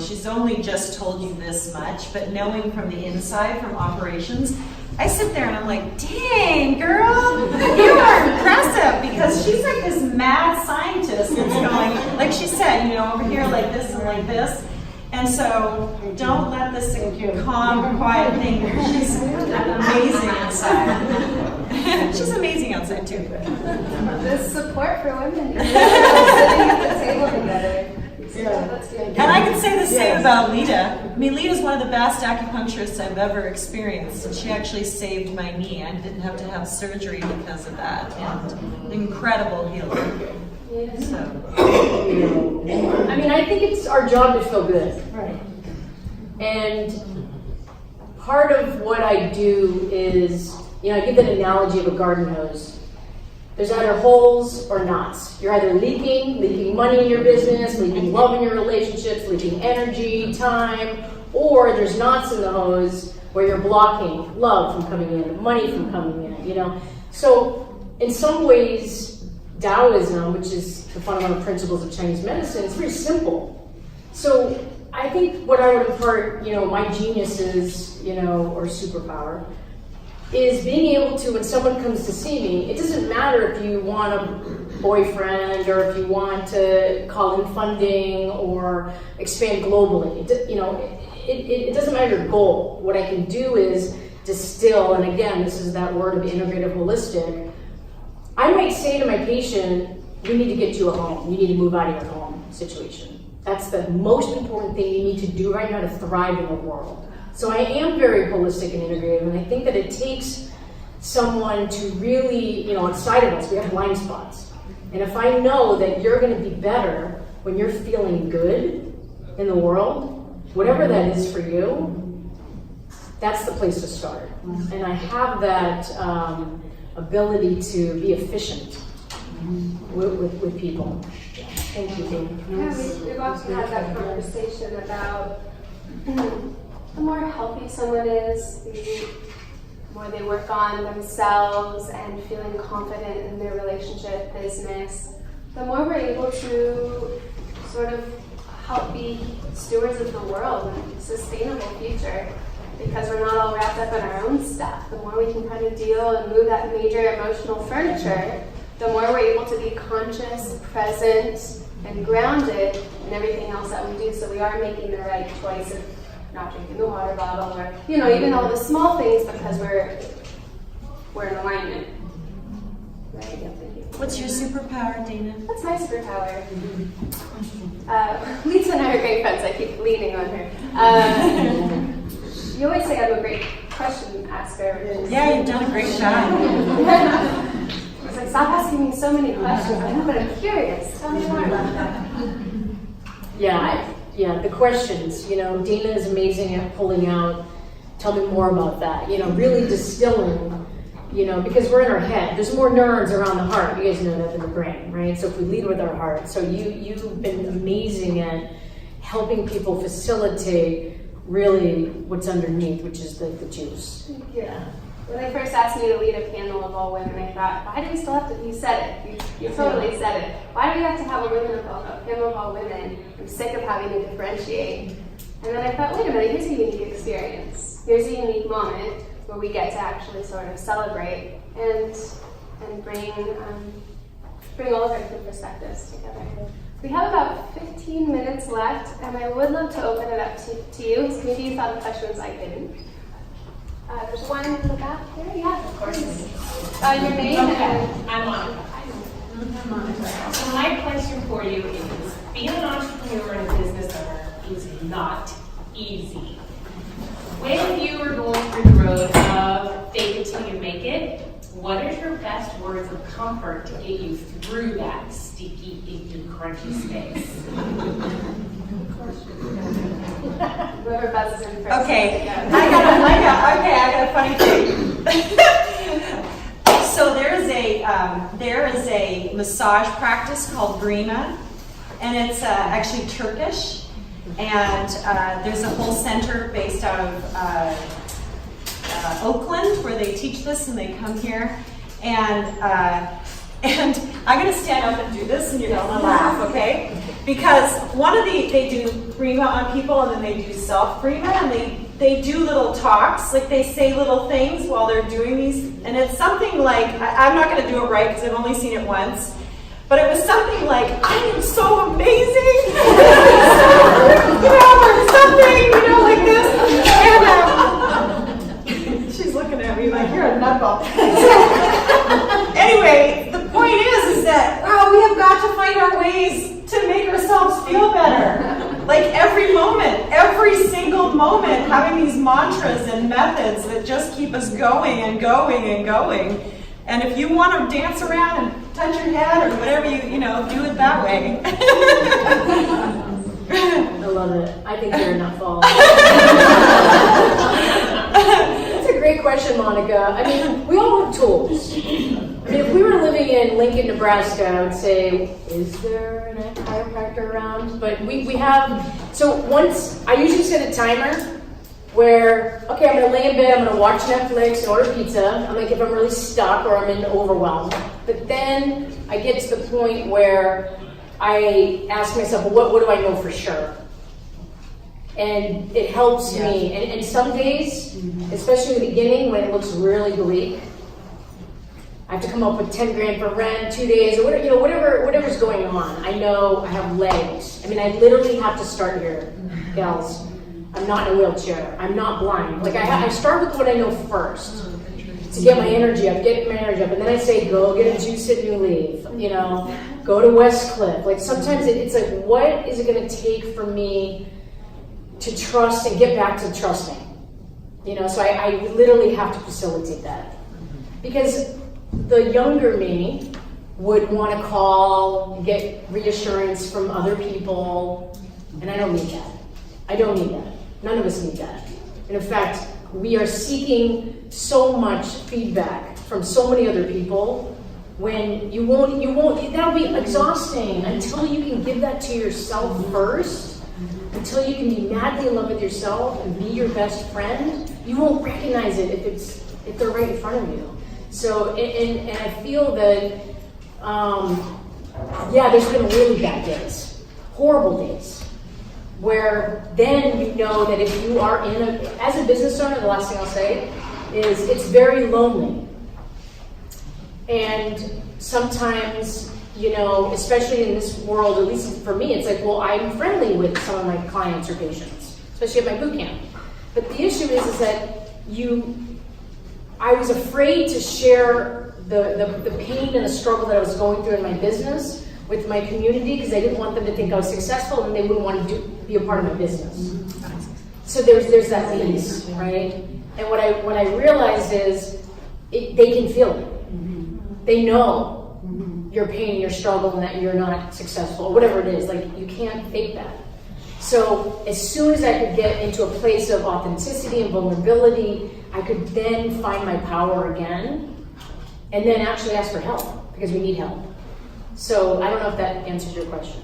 S3: she's only just told you this much, but knowing from the inside, from operations, I sit there and I'm like, dang, girl, you are impressive, because she's like this mad scientist that's going, like she said, over here, like this and like this. And so don't let this calm, quiet thing. She's amazing inside. She's amazing outside too.
S2: The support for women. Sitting at the table together.
S3: And I can say the same about Lita. I mean, Lita's one of the best acupuncturists I've ever experienced. And she actually saved my knee. I didn't have to have surgery because of that. And an incredible healer. So.
S5: I mean, I think it's our job to feel good.
S4: Right.
S5: And part of what I do is, I give that analogy of a garden hose. There's either holes or knots. You're either leaking money in your business, leaking love in your relationships, leaking energy, time, or there's knots in the hose where you're blocking love from coming in, money from coming in, So in some ways, Taoism, which is the fundamental principles of Chinese medicine, is very simple. So I think what I would impart, my genius is, or superpower, is being able to, when someone comes to see me, it doesn't matter if you want a boyfriend or if you want to call in funding or expand globally. It doesn't matter your goal. What I can do is distill, and again, this is that word of integrative holistic. I might say to my patient, you need to get you a home. You need to move out of your home situation. That's the most important thing you need to do right now to thrive in the world. So I am very holistic and integrative, and I think that it takes someone to really, inside of us, we have blind spots. And if I know that you're going to be better when you're feeling good in the world, whatever that is for you, that's the place to start. And I have that ability to be efficient with people. Thank you, Dave.
S2: Yeah, we've often had that conversation about the more healthy someone is, the more they work on themselves and feeling confident in their relationship, business, the more we're able to sort of help be stewards of the world and a sustainable future, because we're not all wrapped up in our own stuff. The more we can kind of deal and move that major emotional furniture, the more we're able to be conscious, present, and grounded in everything else that we do. So we are making the right choice of not drinking the water bottle, or even all the small things, because we're in alignment. Right? Yeah, thank you.
S3: What's your superpower, Dana?
S2: What's my superpower? Lisa and I are great friends. I keep leaning on her. You always say I'm a great question asker.
S3: Yeah, you've done a great job.
S2: It's like, stop asking me so many questions. I know, but I'm curious. Tell me more about that.
S5: Yeah, the questions. Dana is amazing at pulling out. Tell me more about that. Really distilling. Because we're in our head. There's more neurons around the heart. You guys know that than the brain, right? So if we lead with our heart. So you've been amazing at helping people facilitate really what's underneath, which is the juice.
S2: Thank you. When they first asked me to lead a panel of all women, I thought, why do we still have to, you said it, you totally said it. Why do we have to have a panel of all women? I'm sick of having to differentiate. And then I thought, wait a minute, here's a unique experience. Here's a unique moment where we get to actually sort of celebrate and bring all of our different perspectives together. We have about 15 minutes left, and I would love to open it up to you. So maybe you thought the questions I didn't. There's one in the back here. Yeah, of course. Your name?
S6: Okay, I'm Monica. So my question for you is, being an entrepreneur and a business owner is not easy. When you are going through the road of fake it till you make it, what are your best words of comfort to get you through that sticky, icky, crunchy space?
S2: Whoever buzzes in first.
S3: Okay, I got a funny thing. So there is a massage practice called Grima, and it's actually Turkish, and there's a whole center based out of Oakland where they teach this, and they come here, and I'm going to stand up and do this, and you're going to laugh, okay? Because they do Grima on people, and then they do self-Grima, and they do little talks, like they say little things while they're doing these, and it's something like, I'm not going to do it right because I've only seen it once, but it was something like, I am so amazing, having these mantras and methods that just keep us going and going and going. And if you want to dance around and touch your head or whatever, you know, do it that way.
S5: I love it. I think you're in that fall. That's a great question, Monica. I mean, we all have tools. I mean, if we were living in Lincoln, Nebraska, I would say, is there an chiropractor around? But we have, so once, I usually set a timer where, okay, I'm gonna lay in bed, I'm gonna watch Netflix and order pizza. I'm like, if I'm really stuck or I'm in overwhelm. But then I get to the point where I ask myself, well, what do I know for sure? And it helps me. And some days, especially in the beginning when it looks really bleak, I have to come up with 10 grand for rent, 2 days, or whatever, you know, whatever's going on. I know I have legs. I mean, I literally have to start here, gals. I'm not in a wheelchair. I'm not blind. Like I start with what I know first to get my energy up, and then I say, go get a juice at New Leaf, you know, go to West Cliff. Like sometimes it's like, what is it going to take for me to trust and get back to trusting? You know, so I literally have to facilitate that. Because the younger me would want to call and get reassurance from other people, and I don't need that. I don't need that. None of us need that. And in fact, we are seeking so much feedback from so many other people when you won't, that'll be exhausting until you can give that to yourself first, until you can be madly in love with yourself and be your best friend. You won't recognize it if they're right in front of you. So, and I feel that, there's been really bad days, horrible days, where then you know that if you are as a business owner, the last thing I'll say is it's very lonely. And sometimes, you know, especially in this world, at least for me, it's like, well, I'm friendly with some of my clients or patients, especially at my boot camp. But the issue is that I was afraid to share the pain and the struggle that I was going through in my business with my community because I didn't want them to think I was successful and they wouldn't want to be a part of my business. So there's that piece, right? And what I realized is they can feel it. They know your pain and your struggle and that you're not successful or whatever it is. Like you can't fake that. So as soon as I could get into a place of authenticity and vulnerability, I could then find my power again and then actually ask for help because we need help. So I don't know if that answers your question.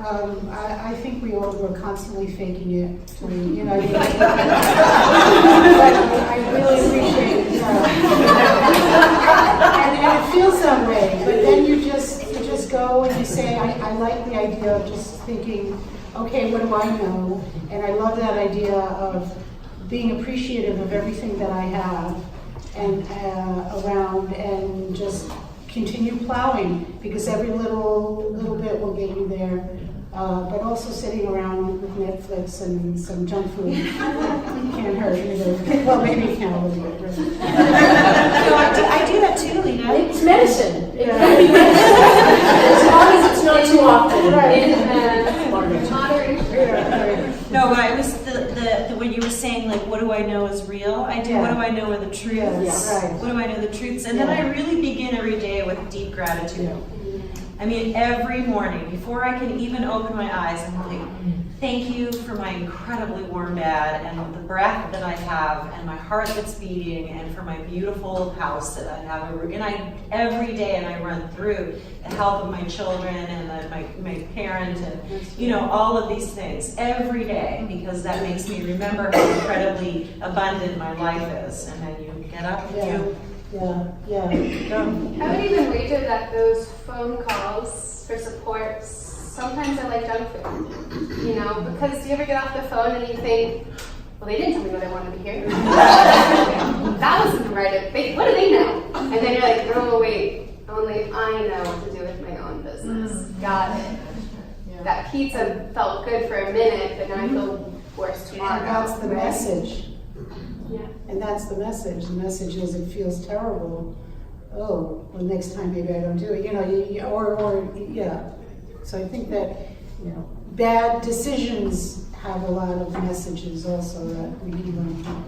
S4: I think we all were constantly faking it. I mean, you know, but I really appreciate it. And it feels that way. But then you just go and you say, I like the idea of just thinking, okay, what do I know? And I love that idea of being appreciative of everything that I have and around and just continue plowing because every little bit will get you there. But also sitting around with Netflix and some junk food can't hurt either. Well, maybe it can a little bit. Right?
S3: No, I do that too, Lena.
S5: It's medicine. It can be medicine. As long as it's not too often.
S4: Right.
S3: No, but it was the when you were saying like, what do I know is real? I do. What do I know are the truths?
S4: Right.
S3: What do I know the truths? And then I really begin every day with deep gratitude. I mean, every morning, before I can even open my eyes, I'm like, thank you for my incredibly warm bed and the breath that I have and my heart that's beating and for my beautiful house that I have. And every day, and I run through the health of my children and my parent and, you know, all of these things every day because that makes me remember how incredibly abundant my life is. And then you get up and you...
S2: I would even wager that those phone calls for support, sometimes are like junk food, you know, because you ever get off the phone and you think, well, they didn't tell me what I wanted to hear. That wasn't the right, what do they know? And then you're like, oh, wait, only I know what to do with my own business. Got it. That pizza felt good for a minute, but now I feel worse tomorrow.
S4: And that's the message.
S2: Yeah.
S4: And that's the message. The message is it feels terrible. Oh, well, next time maybe I don't do it. You know, So I think that bad decisions have a lot of messages also that we need to learn from.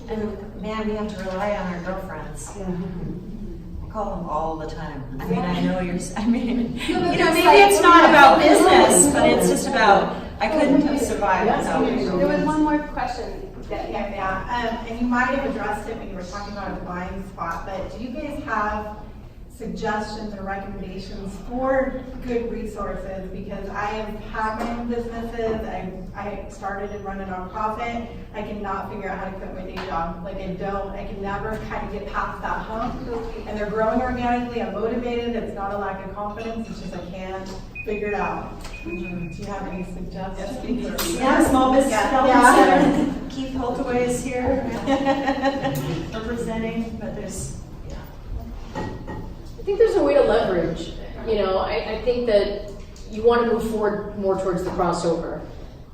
S3: And man, we have to rely on our girlfriends.
S4: Yeah.
S3: I call them all the time. I mean, I know you're, I mean,
S2: Yeah, but
S3: maybe
S2: that's
S3: it's not about business, but it's just about, I couldn't have survived without you.
S2: There was one more question.
S7: And you might have addressed it when you were talking about a blind spot, but do you guys have suggestions or recommendations for good resources? Because I have had my own businesses, I started and run a nonprofit, I cannot figure out how to quit my day job. Like I can never kind of get past that hump. And they're growing organically, I'm motivated, it's not a lack of confidence, it's just I can't figure it out. Do you have any suggestions?
S3: Yeah, Small Business Development Center. Keith Holtaway is here representing, but there's,
S5: I think there's a way to leverage. I think that you want to move forward more towards the crossover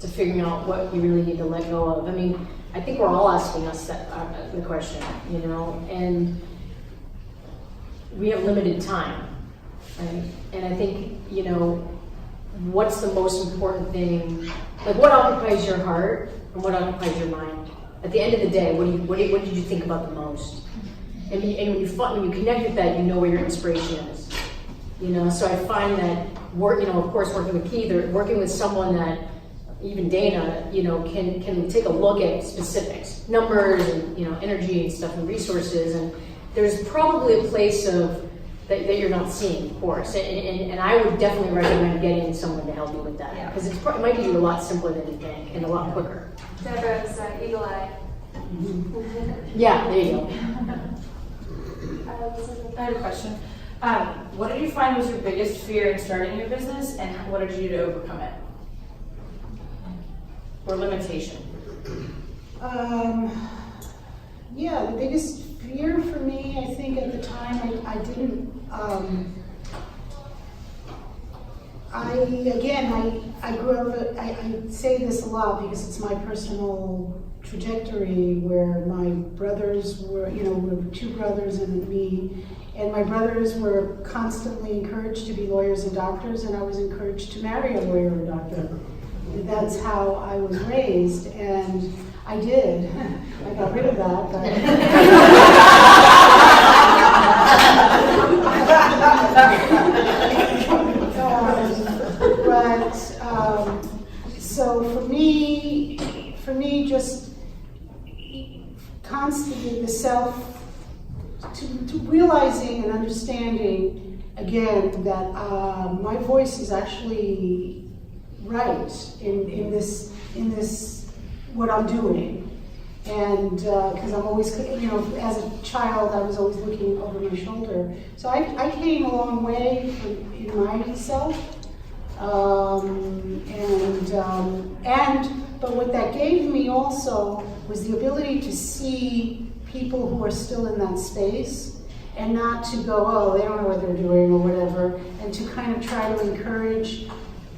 S5: to figuring out what you really need to let go of. I mean, I think we're all asking us the question, and we have limited time, right? And I think, what's the most important thing? Like, what occupies your heart and what occupies your mind? At the end of the day, what did you think about the most? And when you connect with that, you know where your inspiration is. So I find that of course, working with Keith or working with someone that, even Dana, can take a look at specifics, numbers, and energy and stuff and resources. And there's probably a place of that you're not seeing, of course. And I would definitely recommend getting someone to help you with that, because it might be a lot simpler than you think and a lot quicker.
S2: Deborah's eagle eye.
S5: Yeah, there you go.
S8: I have a question. What did you find was your biggest fear in starting your business, and what did you do to overcome it? Or limitation?
S4: The biggest fear for me, I think at the time, I didn't, I grew up, I say this a lot because it's my personal trajectory, where my brothers were, we were two brothers and me, and my brothers were constantly encouraged to be lawyers and doctors, and I was encouraged to marry a lawyer or doctor. That's how I was raised, and I did. I got rid of that, so for me, just constantly to realizing and understanding again that my voice is actually right in this what I'm doing, and because I'm always, as a child I was always looking over my shoulder, so I came a long way in myself, but what that gave me also was the ability to see people who are still in that space, and not to go, oh, they don't know what they're doing or whatever, and to kind of try to encourage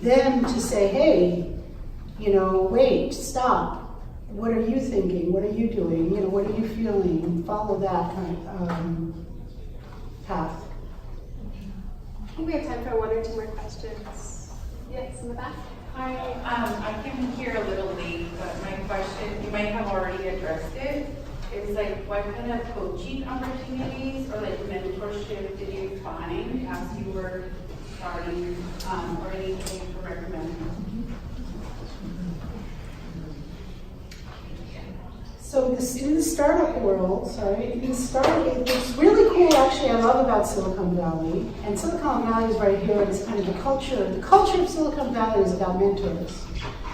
S4: them to say, hey, wait, stop. What are you thinking? What are you doing? What are you feeling? Follow that kind of path.
S2: I think we have time for one or two more questions. Yes, in the back.
S9: Hi, I came here a little late, but my question, you might have already addressed it. It was like, what kind of coaching opportunities or like mentorship did you find as you were starting, or anything to recommend?
S4: So in the startup world, it's really cool actually, I love about Silicon Valley, and Silicon Valley is right here, and it's kind of the culture of Silicon Valley is about mentors.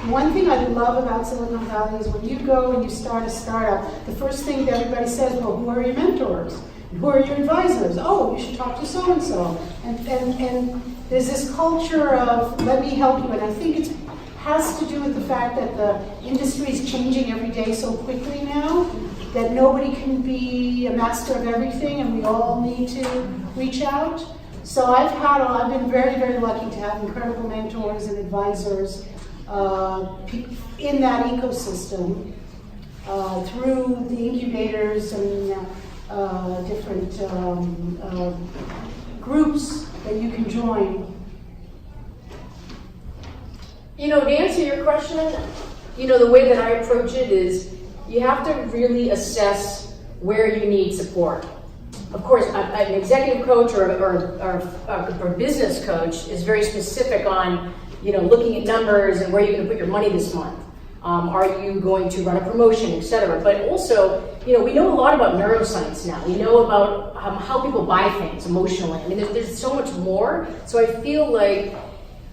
S4: And one thing I love about Silicon Valley is when you go and you start a startup, the first thing that everybody says, well, who are your mentors? Who are your advisors? Oh, you should talk to so-and-so. And there's this culture of, let me help you, and I think it has to do with the fact that the industry is changing every day so quickly now that nobody can be a master of everything, and we all need to reach out. So I've been very, very lucky to have incredible mentors and advisors in that ecosystem through the incubators and different groups that you can join.
S5: You know, to answer your question, you know, the way that I approach it is you have to really assess where you need support. Of course, an executive coach or a business coach is very specific on, you know, looking at numbers and where you're going to put your money this month. Are you going to run a promotion, etc.? But also, you know, we know a lot about neuroscience now. We know about how people buy things emotionally. I mean, there's so much more. So I feel like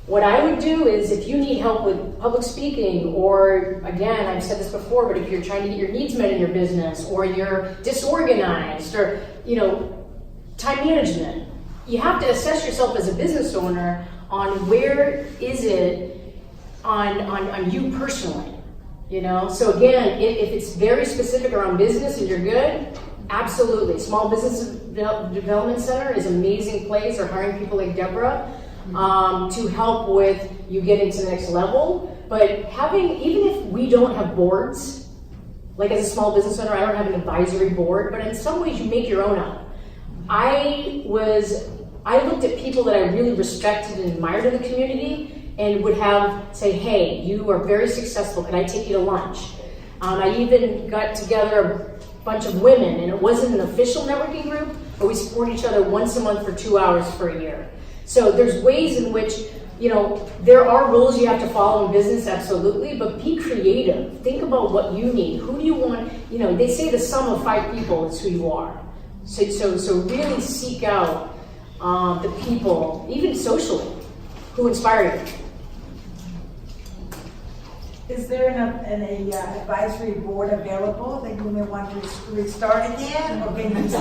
S5: what I would do is if you need help with public speaking, or again, I've said this before, but if you're trying to get your needs met in your business, or you're disorganized, or, you know, time management, you have to assess yourself as a business owner on where is it on you personally, you know? So again, if it's very specific around business and you're good, absolutely. Small Business Development Center is an amazing place, or hiring people like Deborah to help with you getting to the next level. But even if we don't have boards, like as a small business owner, I don't have an advisory board, but in some ways you make your own up. I looked at people that I really respected and admired in the community and would say, hey, you are very successful, can I take you to lunch? I even got together a bunch of women, and it wasn't an official networking group, but we support each other once a month for 2 hours for a year. So there's ways in which, you know, there are rules you have to follow in business, absolutely, but be creative. Think about what you need. Who do you want? You know, they say the sum of 5 people is who you are. So really seek out the people, even socially, who inspire you.
S10: Is there an advisory board available that you may want to restart again? Or can you...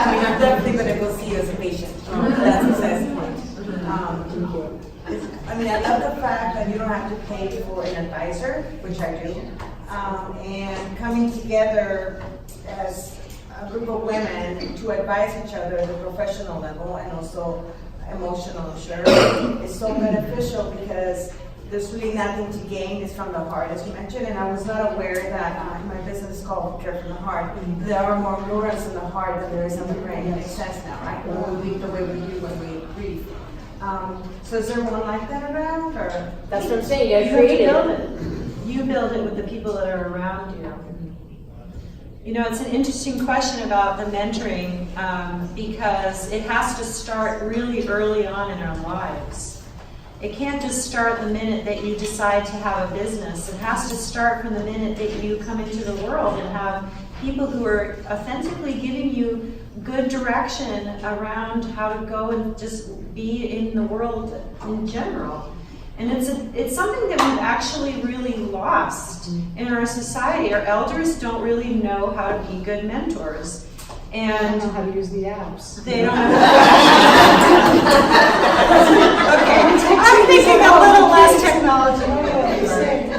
S10: I mean, I'm definitely going to go see you as a patient. That's a success point. I mean, I love the fact that you don't have to pay for an advisor, which I do, and coming together as a group of women to advise each other at the professional level and also emotional, sure, is so beneficial because there's really nothing to gain. It's from the heart, as you mentioned, and I was not aware that my business is called Care from the Heart. There are more neurons in the heart than there is in the brain. It makes sense now, right? When we leave the way we do when we breathe. So is there one like that around? Or
S5: that's what I'm saying. You create it.
S3: You build it with the people that are around you. You know, it's an interesting question about the mentoring because it has to start really early on in our lives. It can't just start the minute that you decide to have a business. It has to start from the minute that you come into the world and have people who are authentically giving you good direction around how to go and just be in the world in general. And it's something that we've actually really lost in our society. Our elders don't really know how to be good mentors. And
S4: I don't know how to use the apps.
S3: They don't know. Okay, I'm thinking a little less technology.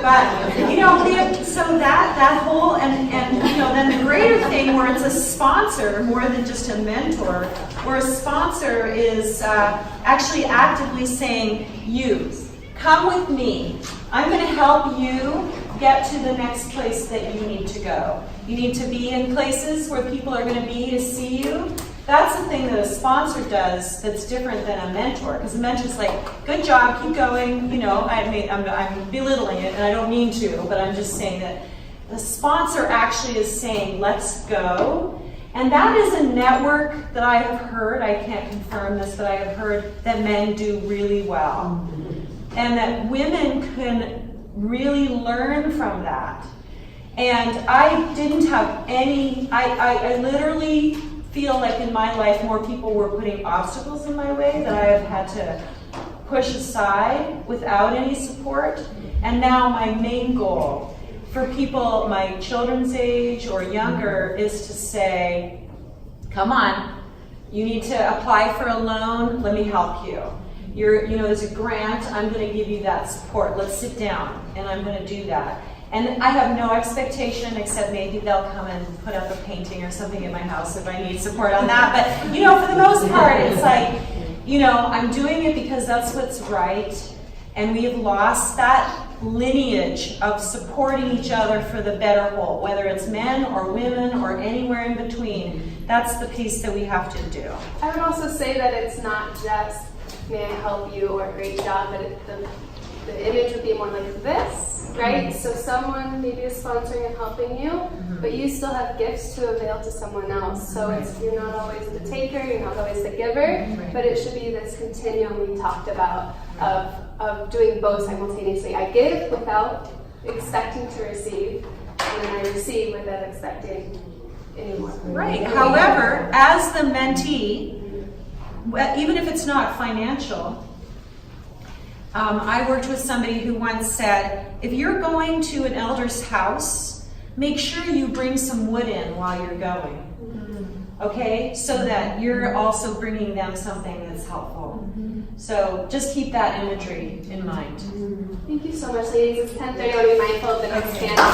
S3: But, you know, so that whole, and you know, then the greater thing where it's a sponsor more than just a mentor, where a sponsor is actually actively saying, you, come with me. I'm going to help you get to the next place that you need to go. You need to be in places where people are going to be to see you. That's the thing that a sponsor does that's different than a mentor. Because a mentor's like, good job, keep going. You know, I'm belittling it, and I don't mean to, but I'm just saying that the sponsor actually is saying, let's go. And that is a network that I have heard, I can't confirm this, but I have heard that men do really well. And that women can really learn from that. And I didn't have any, I literally feel like in my life more people were putting obstacles in my way that I have had to push aside without any support. And now my main goal for people my children's age or younger is to say, come on, you need to apply for a loan, let me help you. You know, there's a grant, I'm going to give you that support. Let's sit down, and I'm going to do that. And I have no expectation except maybe they'll come and put up a painting or something in my house if I need support on that. But, you know, for the most part, it's like, you know, I'm doing it because that's what's right. And we have lost that lineage of supporting each other for the better whole, whether it's men or women or anywhere in between. That's the piece that we have to do.
S2: I would also say that it's not just may I help you, or great job, but the image would be more like this, right? So someone maybe is sponsoring and helping you, but you still have gifts to avail to someone else. So you're not always the taker, you're not always the giver, but it should be this continuum we talked about of doing both simultaneously. I give without expecting to receive, and then I receive without expecting any more.
S3: Right. However, as the mentee, even if it's not financial, I worked with somebody who once said, if you're going to an elder's house, make sure you bring some wood in while you're going. Okay? So that you're also bringing them something that's helpful. So just keep that imagery in mind.
S2: Thank you so much, ladies. It's 10:30. I want to be mindful of the next panel.